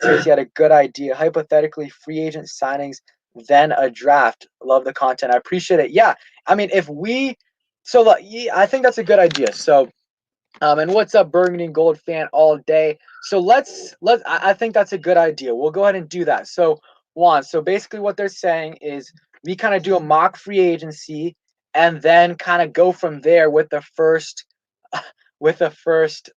Tracy had a good idea. Hypothetically, free agent signings, then a draft. Love the content. I appreciate it. Yeah, I mean, I think that's a good idea. So, and what's up, Burgundy and Gold fan all day. So I think that's a good idea. We'll go ahead and do that. So Juan, so basically what they're saying is we kind of do a mock free agency and then kind of go from there with the first with the first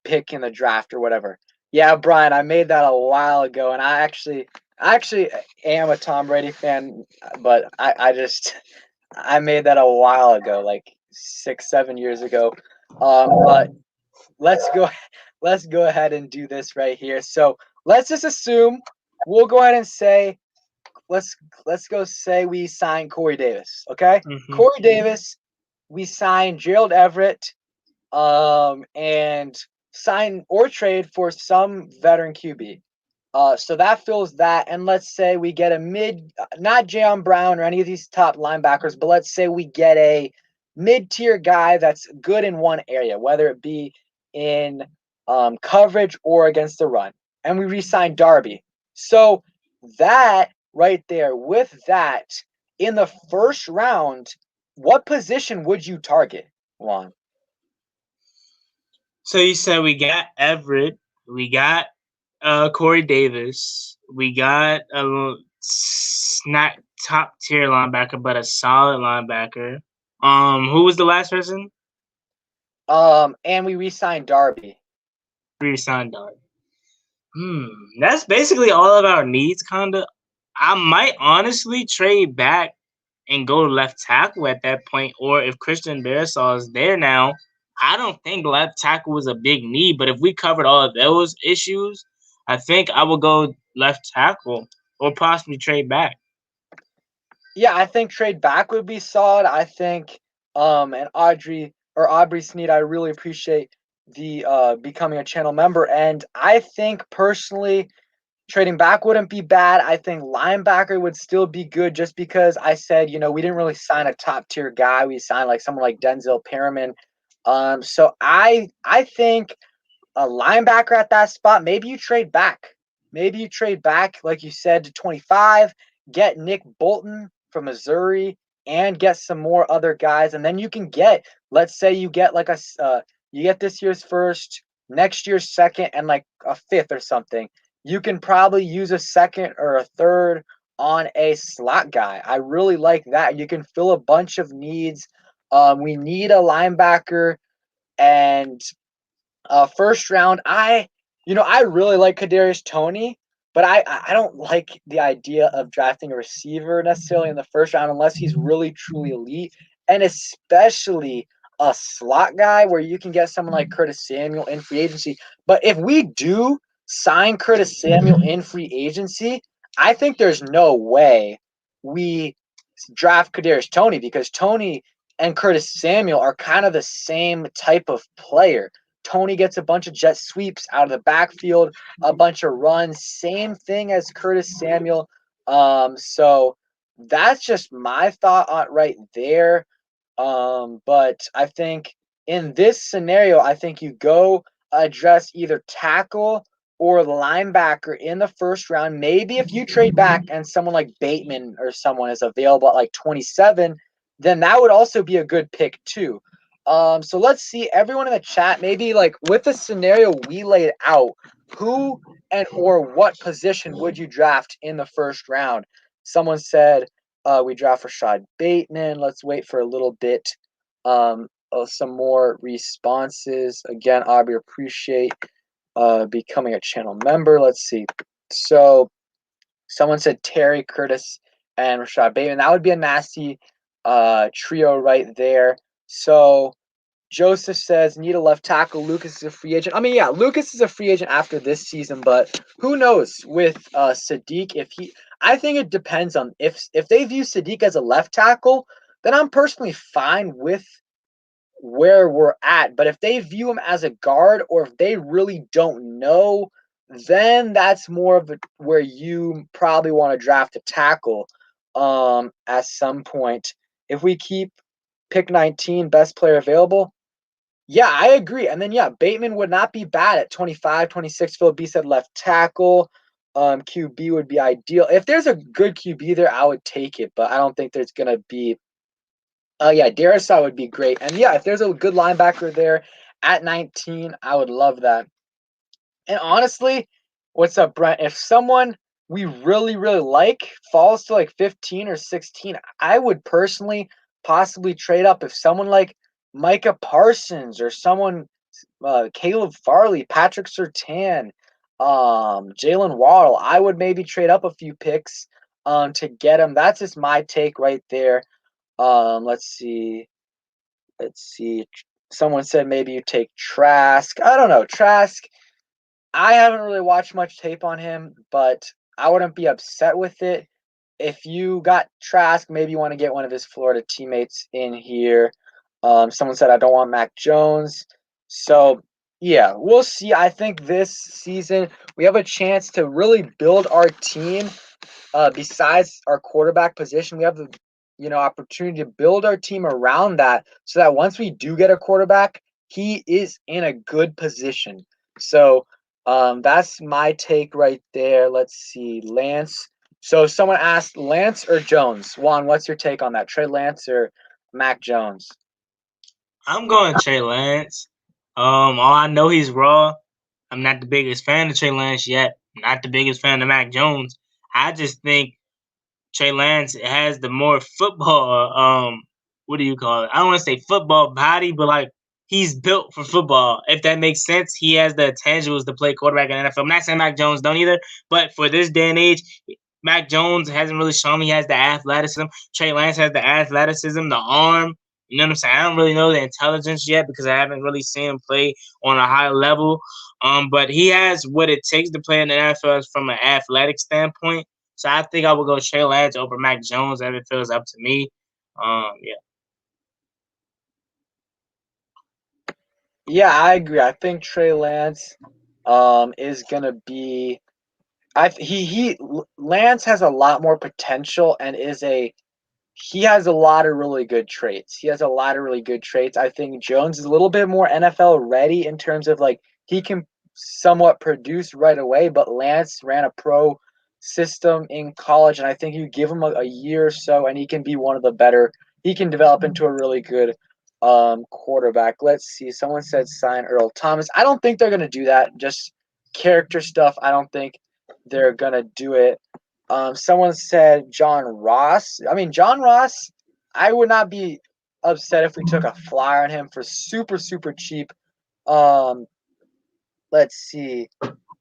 pick in the draft or whatever. Yeah, Brian, I made that a while ago, and I actually am a Tom Brady fan, but I made that a while ago, like 6-7 years ago. But let's go ahead and do this right here. So let's just assume we'll go ahead and say let's go say we sign Corey Davis. Okay, Corey Davis. We sign Gerald Everett, and sign or trade for some veteran QB. So that fills that. And let's say we get a not Jayon Brown or any of these top linebackers, but let's say we get a mid-tier guy that's good in one area, whether it be in coverage or against the run. And we re-sign Darby. So that right there, with that, in the first round, what position would you target, Juan? So you said we got Everett, we got Corey Davis, we got a not top tier linebacker, but a solid linebacker. Who was the last person? And we re-signed Darby. Re-signed Dart. That's basically all of our needs, kinda. I might honestly trade back and go left tackle at that point, or if Christian Bearsall is there now, I don't think left tackle was a big need. But if we covered all of those issues, I think I would go left tackle or possibly trade back. Yeah, I think trade back would be solid. I think and Aubrey Sneed, I really appreciate the becoming a channel member. And I think personally trading back wouldn't be bad. I think linebacker would still be good just because I said, we didn't really sign a top tier guy. We signed like someone like Denzel Perriman. So I think a linebacker at that spot, maybe you trade back. Maybe you trade back, like you said, to 25, get Nick Bolton from Missouri, and get some more other guys. And then you can get, let's say you get like you get this year's first, next year's second, and like a fifth or something. You can probably use a second or a third on a slot guy. I really like that. You can fill a bunch of needs. We need a linebacker, and first round, I really like Kadarius Toney, but I don't like the idea of drafting a receiver necessarily in the first round unless he's really truly elite, and especially a slot guy where you can get someone like Curtis Samuel in free agency. But if we do sign Curtis Samuel in free agency, I think there's no way we draft Kadarius Toney, because Toney and Curtis Samuel are kind of the same type of player. Toney gets a bunch of jet sweeps out of the backfield, a bunch of runs, same thing as Curtis Samuel. So that's just my thought on right there. But I think in this scenario, I think you go address either tackle or linebacker in the first round. Maybe if you trade back and someone like Bateman or someone is available at like 27, then that would also be a good pick too. So let's see, everyone in the chat, maybe like with the scenario we laid out, who and or what position would you draft in the first round? Someone said we draft Rashad Bateman. Let's wait for a little bit. Some more responses. Again, Aubrey, appreciate becoming a channel member. Let's see. So someone said Terry, Curtis, and Rashad Bateman. That would be a nasty trio right there. So Joseph says, need a left tackle. Lucas is a free agent. I mean, yeah, Lucas is a free agent after this season, but who knows with Sadiq if he. I think it depends on if they view Sadiq as a left tackle, then I'm personally fine with where we're at. But if they view him as a guard, or if they really don't know, then that's more of where you probably want to draft a tackle at some point. If we keep pick 19, best player available, yeah, I agree. And then, yeah, Bateman would not be bad at 25, 26. Philip B said left tackle. QB would be ideal. If there's a good QB there, I would take it, but I don't think there's going to be. Yeah, Darisaw would be great. And yeah, if there's a good linebacker there at 19, I would love that. And honestly, what's up, Brent? If someone we really, really like falls to like 15 or 16, I would personally possibly trade up. If someone like Micah Parsons or someone, Caleb Farley, Patrick Surtain, Jalen Waddle, I would maybe trade up a few picks to get him. That's just my take right there. Let's see. Someone said maybe you take Trask. I don't know. Trask, I haven't really watched much tape on him, but I wouldn't be upset with it. If you got Trask, maybe you want to get one of his Florida teammates in here. Someone said I don't want Mac Jones. So, yeah, we'll see. I think this season we have a chance to really build our team. Besides our quarterback position, we have the opportunity to build our team around that, so that once we do get a quarterback, he is in a good position. So that's my take right there. Let's see, Lance. So someone asked Lance or Jones. Juan, what's your take on that? Trey Lance or Mac Jones? I'm going Trey Lance. All I know he's raw. I'm not the biggest fan of Trey Lance yet. Not the biggest fan of Mac Jones. I just think Trey Lance has the more football. What do you call it? I don't want to say football body, but like he's built for football. If that makes sense, he has the tangibles to play quarterback in the NFL. I'm not saying Mac Jones don't either, but for this day and age, Mac Jones hasn't really shown me he has the athleticism. Trey Lance has the athleticism, the arm. You know what I'm saying? I don't really know the intelligence yet because I haven't really seen him play on a high level. But he has what it takes to play in the NFL from an athletic standpoint. So I think I would go Trey Lance over Mac Jones if it feels up to me. Yeah. Yeah, I agree. I think Trey Lance is gonna be. Lance has a lot more potential and he has a lot of really good traits. I think Jones is a little bit more NFL ready in terms of like he can somewhat produce right away, but Lance ran a pro system in college, and I think you give him a year or so, and he can be one of the better. He can develop into a really good quarterback. Let's see. Someone said sign Earl Thomas. I don't think they're gonna do that. Just character stuff. I don't think they're gonna do it. Someone said John Ross. I mean, John Ross, I would not be upset if we took a flyer on him for super, super cheap. Um, let's see.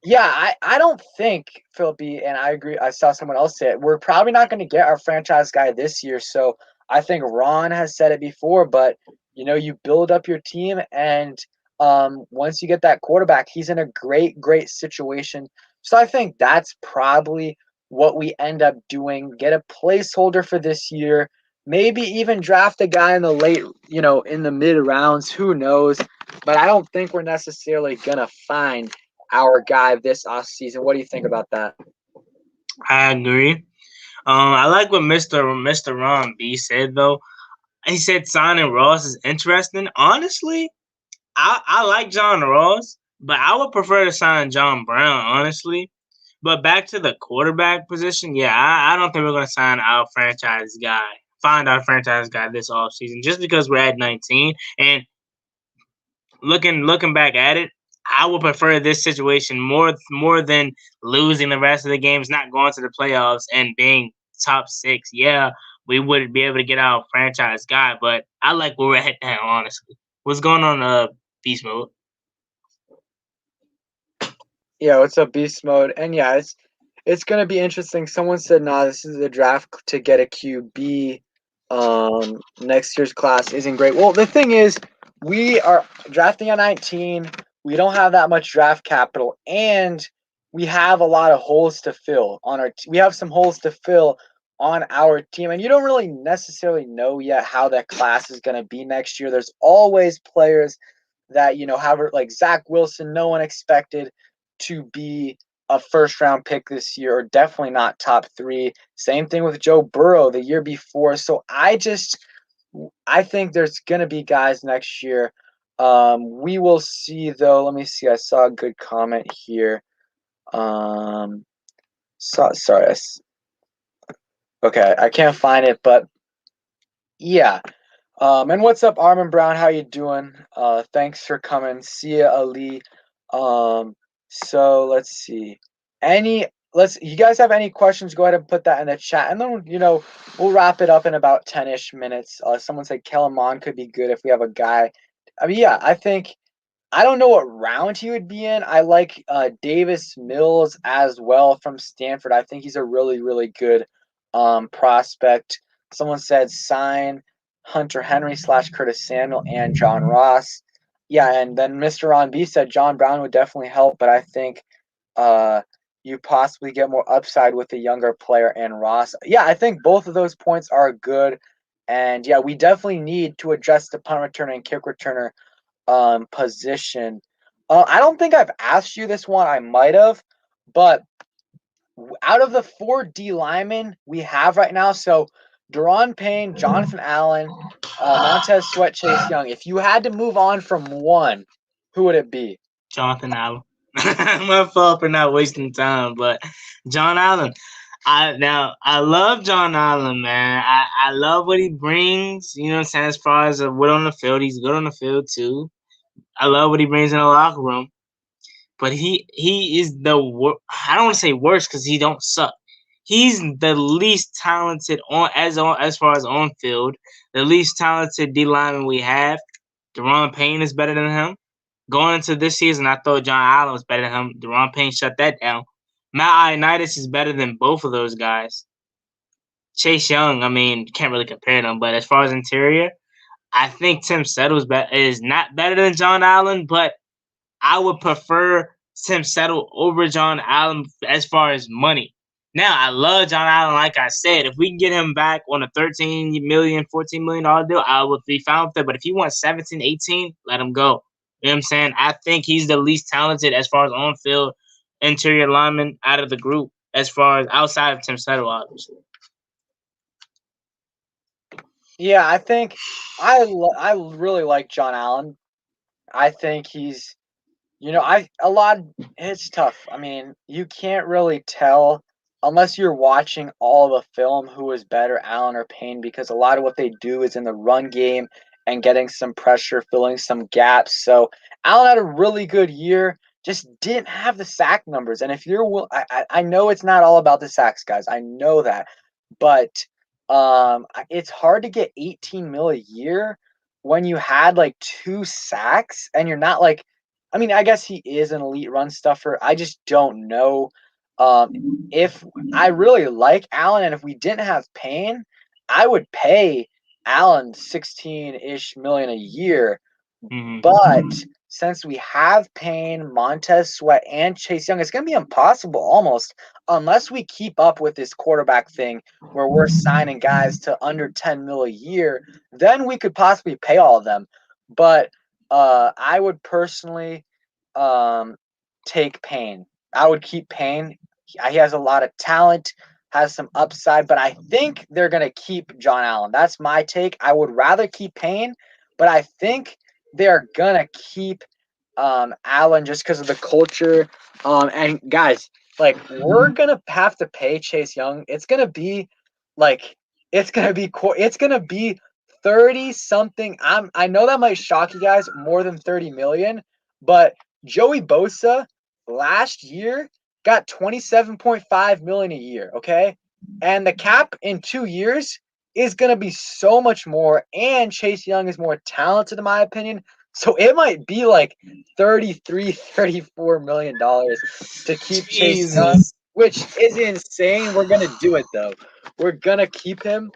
Yeah, I don't think, Philippi, and I agree. I saw someone else say it. We're probably not going to get our franchise guy this year. So I think Ron has said it before, but you build up your team, and once you get that quarterback, he's in a great, great situation. So I think that's probably what we end up doing. Get a placeholder for this year. Maybe even draft a guy in the late, in the mid rounds. Who knows? But I don't think we're necessarily going to find our guy this off season. What do you think about that? I agree. I like what Mr. Ron B said though. He said signing Ross is interesting. Honestly, I like John Ross, but I would prefer to sign John Brown, honestly. But back to the quarterback position, yeah, I don't think we're gonna sign our franchise guy, find our franchise guy this offseason just because we're at 19. And looking back at it, I would prefer this situation more than losing the rest of the games, not going to the playoffs and being top 6. Yeah, we wouldn't be able to get our franchise guy, but I like where we're at now, honestly. What's going on, Beast Mode? Yeah, what's up, Beast Mode? And yeah, it's gonna be interesting. Someone said, "Nah, this is the draft to get a QB. Next year's class isn't great." Well, the thing is, we are drafting at 19. We don't have that much draft capital, and we have a lot of holes to fill on our. We have some holes to fill on our team, and you don't really necessarily know yet how that class is gonna be next year. There's always players that have like Zach Wilson. No one expected to be a first round pick this year, or definitely not top 3. Same thing with Joe Burrow the year before. So I think there's gonna be guys next year. We will see though. Let me see. I saw a good comment here. Sorry. Okay, I can't find it, but yeah. And what's up, Armin Brown? How you doing? Thanks for coming. See ya, Ali. So let's see. You guys have any questions? Go ahead and put that in the chat, and then we'll wrap it up in about 10-ish minutes. Someone said Kellen Mond could be good if we have a guy. I mean, yeah, I don't know what round he would be in. I like Davis Mills as well from Stanford. I think he's a really, really good prospect. Someone said sign Hunter Henry / Curtis Samuel and John Ross. Yeah, and then Mr. Ron B said John Brown would definitely help, but I think you possibly get more upside with the younger player and Ross. Yeah, I think both of those points are good. And yeah, we definitely need to address the punt returner and kick returner position. I don't think I've asked you this one. I might have, but out of the 4 D linemen we have right now, so Deron Payne, Jonathan Allen, Montez Sweat, Chase Young. If you had to move on from one, who would it be? Jonathan Allen. My fault for not wasting time, but John Allen. I love John Allen, man. I love what he brings. You know what I'm saying? As far as what on the field, he's good on the field too. I love what he brings in the locker room. But he is the I don't want to say worst because he don't suck. He's the least talented as far as on field. The least talented D lineman we have. Deron Payne is better than him. Going into this season, I thought John Allen was better than him. Deron Payne shut that down. Matt Ioannidis is better than both of those guys. Chase Young, I mean, can't really compare them. But as far as interior, I think Tim Settle is not better than John Allen, but I would prefer Tim Settle over John Allen as far as money. Now, I love John Allen, like I said. If we can get him back on a $13 million, $14 million deal, I would be fine with it. But if he wants 17, 18, let him go. You know what I'm saying? I think he's the least talented as far as on-field interior lineman out of the group, as far as outside of Tim Settle, obviously. Yeah, I think I really like John Allen. I think he's, it's tough. I mean, you can't really tell unless you're watching all the film who is better, Allen or Payne, because a lot of what they do is in the run game and getting some pressure, filling some gaps. So Allen had a really good year, just didn't have the sack numbers. And if you're, I know it's not all about the sacks, guys. I know that, but it's hard to get 18 mil a year when you had like 2 sacks and you're not like, I mean, I guess he is an elite run stuffer. I just don't know if I really like Allen, and if we didn't have Payne, I would pay Allen 16-ish million a year. Mm-hmm. But since we have Payne, Montez Sweat, and Chase Young, it's going to be impossible almost unless we keep up with this quarterback thing where we're signing guys to under 10 mil a year. Then we could possibly pay all of them. But I would personally take Payne. I would keep Payne. He has a lot of talent, has some upside, but I think they're going to keep John Allen. That's my take. I would rather keep Payne, but I think they're going to keep Allen just because of the culture. And guys, like, we're going to have to pay Chase Young. It's going to be like, it's going to be 30 something. I know that might shock you guys, more than 30 million, but Joey Bosa last year got 27.5 million a year, okay? And the cap in 2 years is going to be so much more, and Chase Young is more talented in my opinion. So it might be like 33, 34 million dollars to keep Chase Young, which is insane. We're going to do it though. We're going to keep him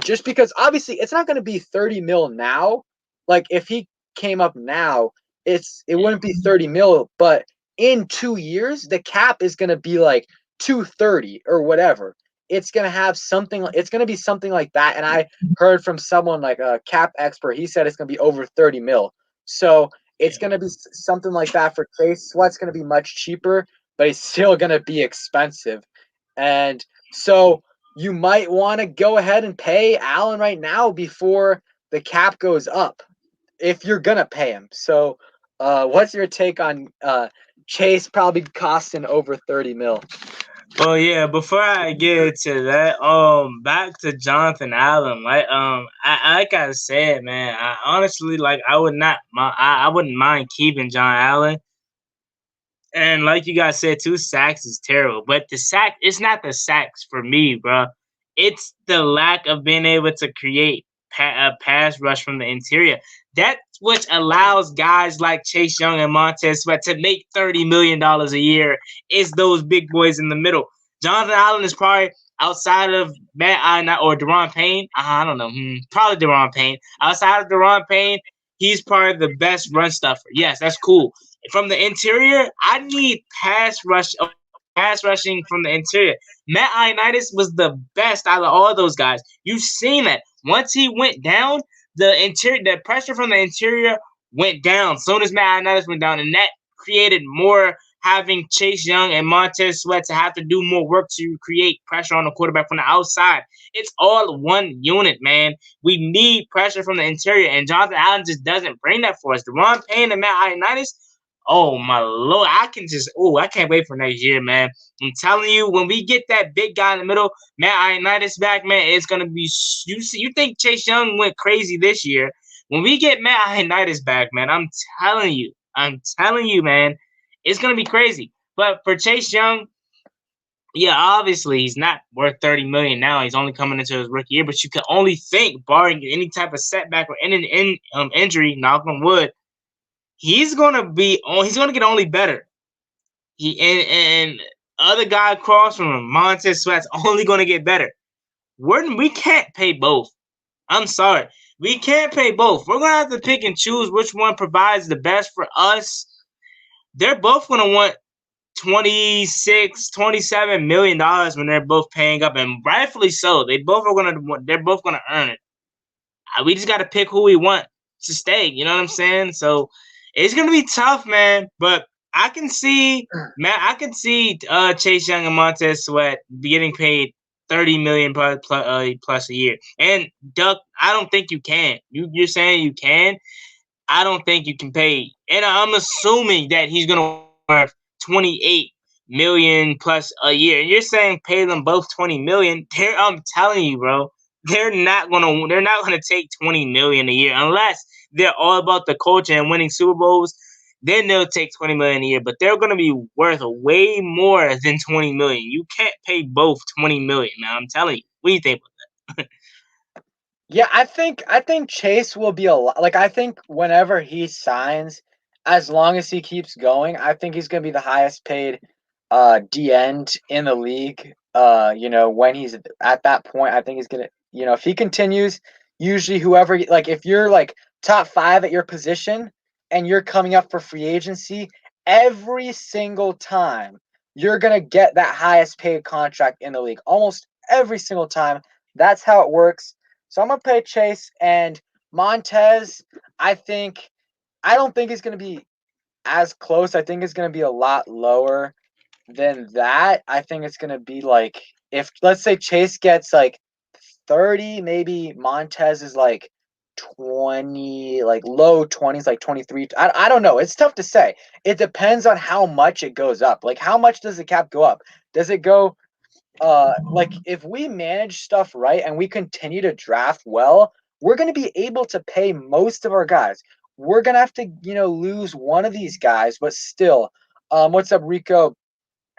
just because obviously it's not going to be 30 mil now. Like if he came up now, it wouldn't be 30 mil, but in 2 years, the cap is going to be like 230 or whatever. It's going to have something. It's going to be something like that. And I heard from someone like a cap expert. He said it's going to be over 30 mil. So it's going to be something like that for Chase. Sweat's going to be much cheaper, but it's still going to be expensive. And so you might want to go ahead and pay Allen right now before the cap goes up if you're going to pay him. So what's your take on Chase probably costing over 30 mil? Well, yeah. Before I get to that, back to Jonathan Allen. Like I said, man, I honestly I wouldn't mind keeping John Allen. And like you guys said, 2 sacks is terrible. But it's not the sacks for me, bro. It's the lack of being able to create a pass rush from the interior. That's what allows guys like Chase Young and Montez Sweat to make $30 million a year is those big boys in the middle. Jonathan Allen is probably outside of Matt or Deron Payne. I don't know. Probably Deron Payne. Outside of Deron Payne, he's probably the best run stuffer. Yes, that's cool. From the interior, I need pass rushing from the interior. Matt Ioannidis was the best out of all those guys. You've seen that. Once he went down, the pressure from the interior went down. So does Matt Ioannidis went down, and that created more having Chase Young and Montez Sweat to have to do more work to create pressure on the quarterback from the outside. It's all one unit, man. We need pressure from the interior, and Jonathan Allen just doesn't bring that for us. Deron Payne and Matt Ioannidis, oh my Lord, I can't wait for next year, man. I'm telling you, when we get that big guy in the middle, Matt Ioannidis back, man, it's gonna be. You think Chase Young went crazy this year when we get Matt Ioannidis back, man, I'm telling you, man, it's gonna be crazy. But for Chase Young, yeah, obviously he's not worth $30 million now. He's only coming into his rookie year, but you can only think, barring any type of setback or injury, knock on wood, he's gonna get only better. And other guy across from him, Montez Sweat's only gonna get better. We can't pay both. I'm sorry. We can't pay both. We're gonna have to pick and choose which one provides the best for us. They're both gonna want $27 million when they're both paying up, and rightfully so. They're both gonna earn it. We just gotta pick who we want to stay. You know what I'm saying? So it's gonna be tough, man. But I can see Chase Young and Montez Sweat getting paid $30 million plus a year. And Duck, I don't think you can. You're saying you can. I don't think you can pay. And I'm assuming that he's gonna worth $28 million plus a year. And you're saying pay them both $20 million. I'm telling you, bro, they're not gonna take $20 million a year unless they're all about the culture and winning Super Bowls. Then they'll take $20 million a year, but they're gonna be worth way more than $20 million. You can't pay both $20 million, man. I'm telling you. What do you think about that? Yeah, I think Chase will be a lot. Like, I think whenever he signs, as long as he keeps going, I think he's going to be the highest paid D end in the league. When he's at that point, I think he's going to, if he continues, usually whoever, like, if you're like top 5 at your position and you're coming up for free agency, every single time you're going to get that highest paid contract in the league. Almost every single time. That's how it works. So I'm going to pay Chase, and Montez, I don't think he's going to be as close. I think it's going to be a lot lower than that. I think it's going to be like, if let's say Chase gets like 30, maybe Montez is like 20, like low 20s, like 23. I don't know. It's tough to say. It depends on how much it goes up. Like, how much does the cap go up? Does it go like, if we manage stuff right and we continue to draft well, we're going to be able to pay most of our guys. We're going to have to, lose one of these guys, but still. What's up, Rico?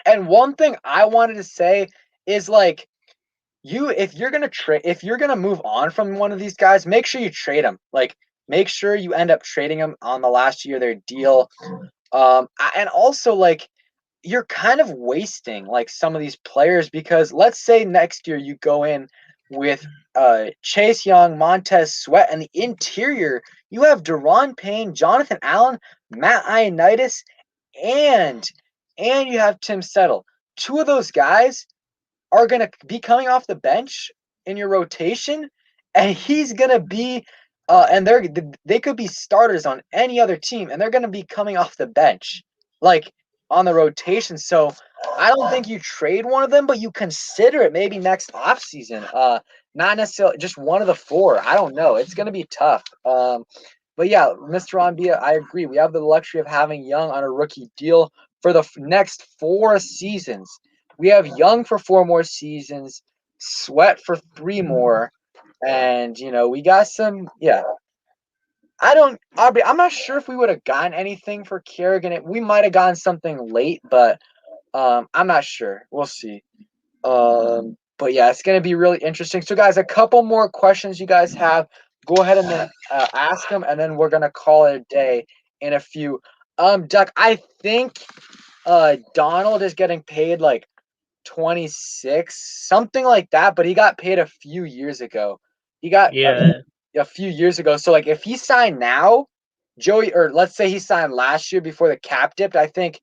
And one thing I wanted to say is, like, if you're gonna move on from one of these guys, make sure you trade them. Like, make sure you end up trading them on the last year of their deal. And also, like, you're kind of wasting like some of these players, because let's say next year you go in with Chase Young, Montez Sweat, and the interior you have Daron Payne, Jonathan Allen, Matt Ioannidis, and you have Tim Settle. 2 of those guys are going to be coming off the bench in your rotation, and he's going to be and they could be starters on any other team, and they're going to be coming off the bench, like, on the rotation. So I don't think you trade one of them, but you consider it maybe next offseason. Not necessarily just one of the 4. I don't know. It's going to be tough. But yeah, Mr. Onbia, I agree. We have the luxury of having Young on a rookie deal for the next 4 seasons. We have Young for 4 more seasons, Sweat for 3 more, and we got some. Yeah, I'm not sure if we would have gotten anything for Kerrigan. We might have gotten something late, but I'm not sure. We'll see. But yeah, it's gonna be really interesting. So, guys, a couple more questions you guys have. Go ahead and then ask them, and then we're gonna call it a day in a few. Duck, I think Donald is getting paid like 26, something like that, but he got paid a few years ago. He got a few years ago. So, like, if he signed now, Joey, or let's say he signed last year before the cap dipped, I think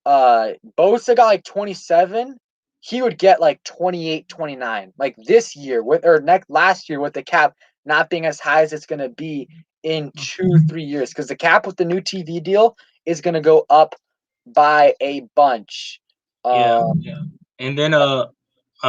Bosa got like 27. He would get like 28, 29. Like this year last year with the cap not being as high as it's going to be in 2-3 years, because the cap with the new TV deal is going to go up by a bunch. Yeah. And then I'm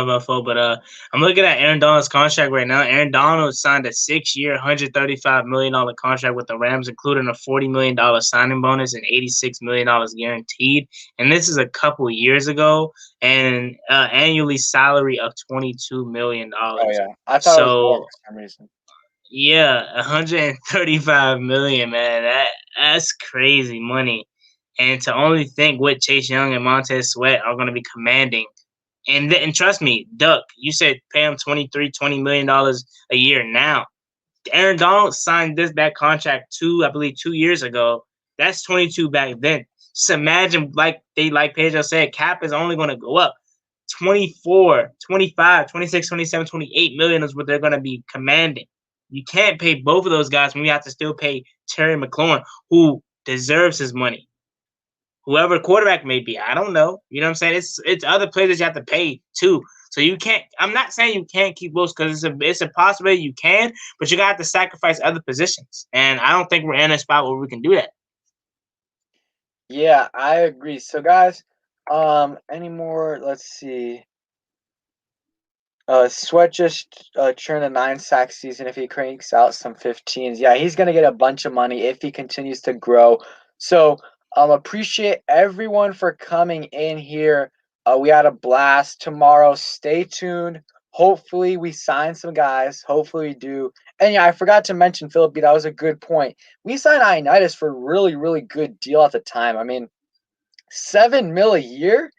looking at Aaron Donald's contract right now. Aaron Donald signed a 6-year, $135 million contract with the Rams, including a $40 million signing bonus and $86 million guaranteed. And this is a couple years ago, and annually salary of $22 million. Oh yeah, I thought it was more for some reason. Yeah, 135 million, man. That's crazy money. And to only think what Chase Young and Montez Sweat are going to be commanding. And trust me, Duck, you said pay him $20 million a year now. Aaron Donald signed that contract I believe 2 years ago. That's 22 back then. Just imagine, like Pedro said, cap is only going to go up. 24, 25, 26, 27, 28 million is what they're going to be commanding. You can't pay both of those guys when you have to still pay Terry McLaurin, who deserves his money. Whoever quarterback may be, I don't know. You know what I'm saying? It's other players that you have to pay too. So you can't. I'm not saying you can't keep Wilson because it's a possibility you can, but you got to sacrifice other positions. And I don't think we're in a spot where we can do that. Yeah, I agree. So guys, any more? Let's see. Sweat just churned a 9-sack season. If he cranks out some 15s, yeah, he's gonna get a bunch of money if he continues to grow. So, appreciate everyone for coming in here. We had a blast tomorrow. Stay tuned. Hopefully, we sign some guys. Hopefully, we do. And yeah, I forgot to mention, Philip, that was a good point. We signed Ioannidis for a really, really good deal at the time. I mean, $7 million a year.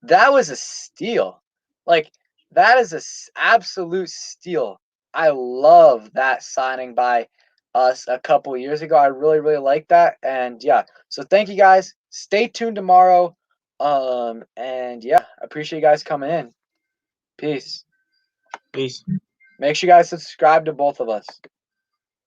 That was a steal. Like, that is an absolute steal. I love that signing by us a couple of years ago. I really, really like that. And yeah, so thank you guys. Stay tuned tomorrow. And yeah, appreciate you guys coming in. Peace. Peace. Make sure you guys subscribe to both of us.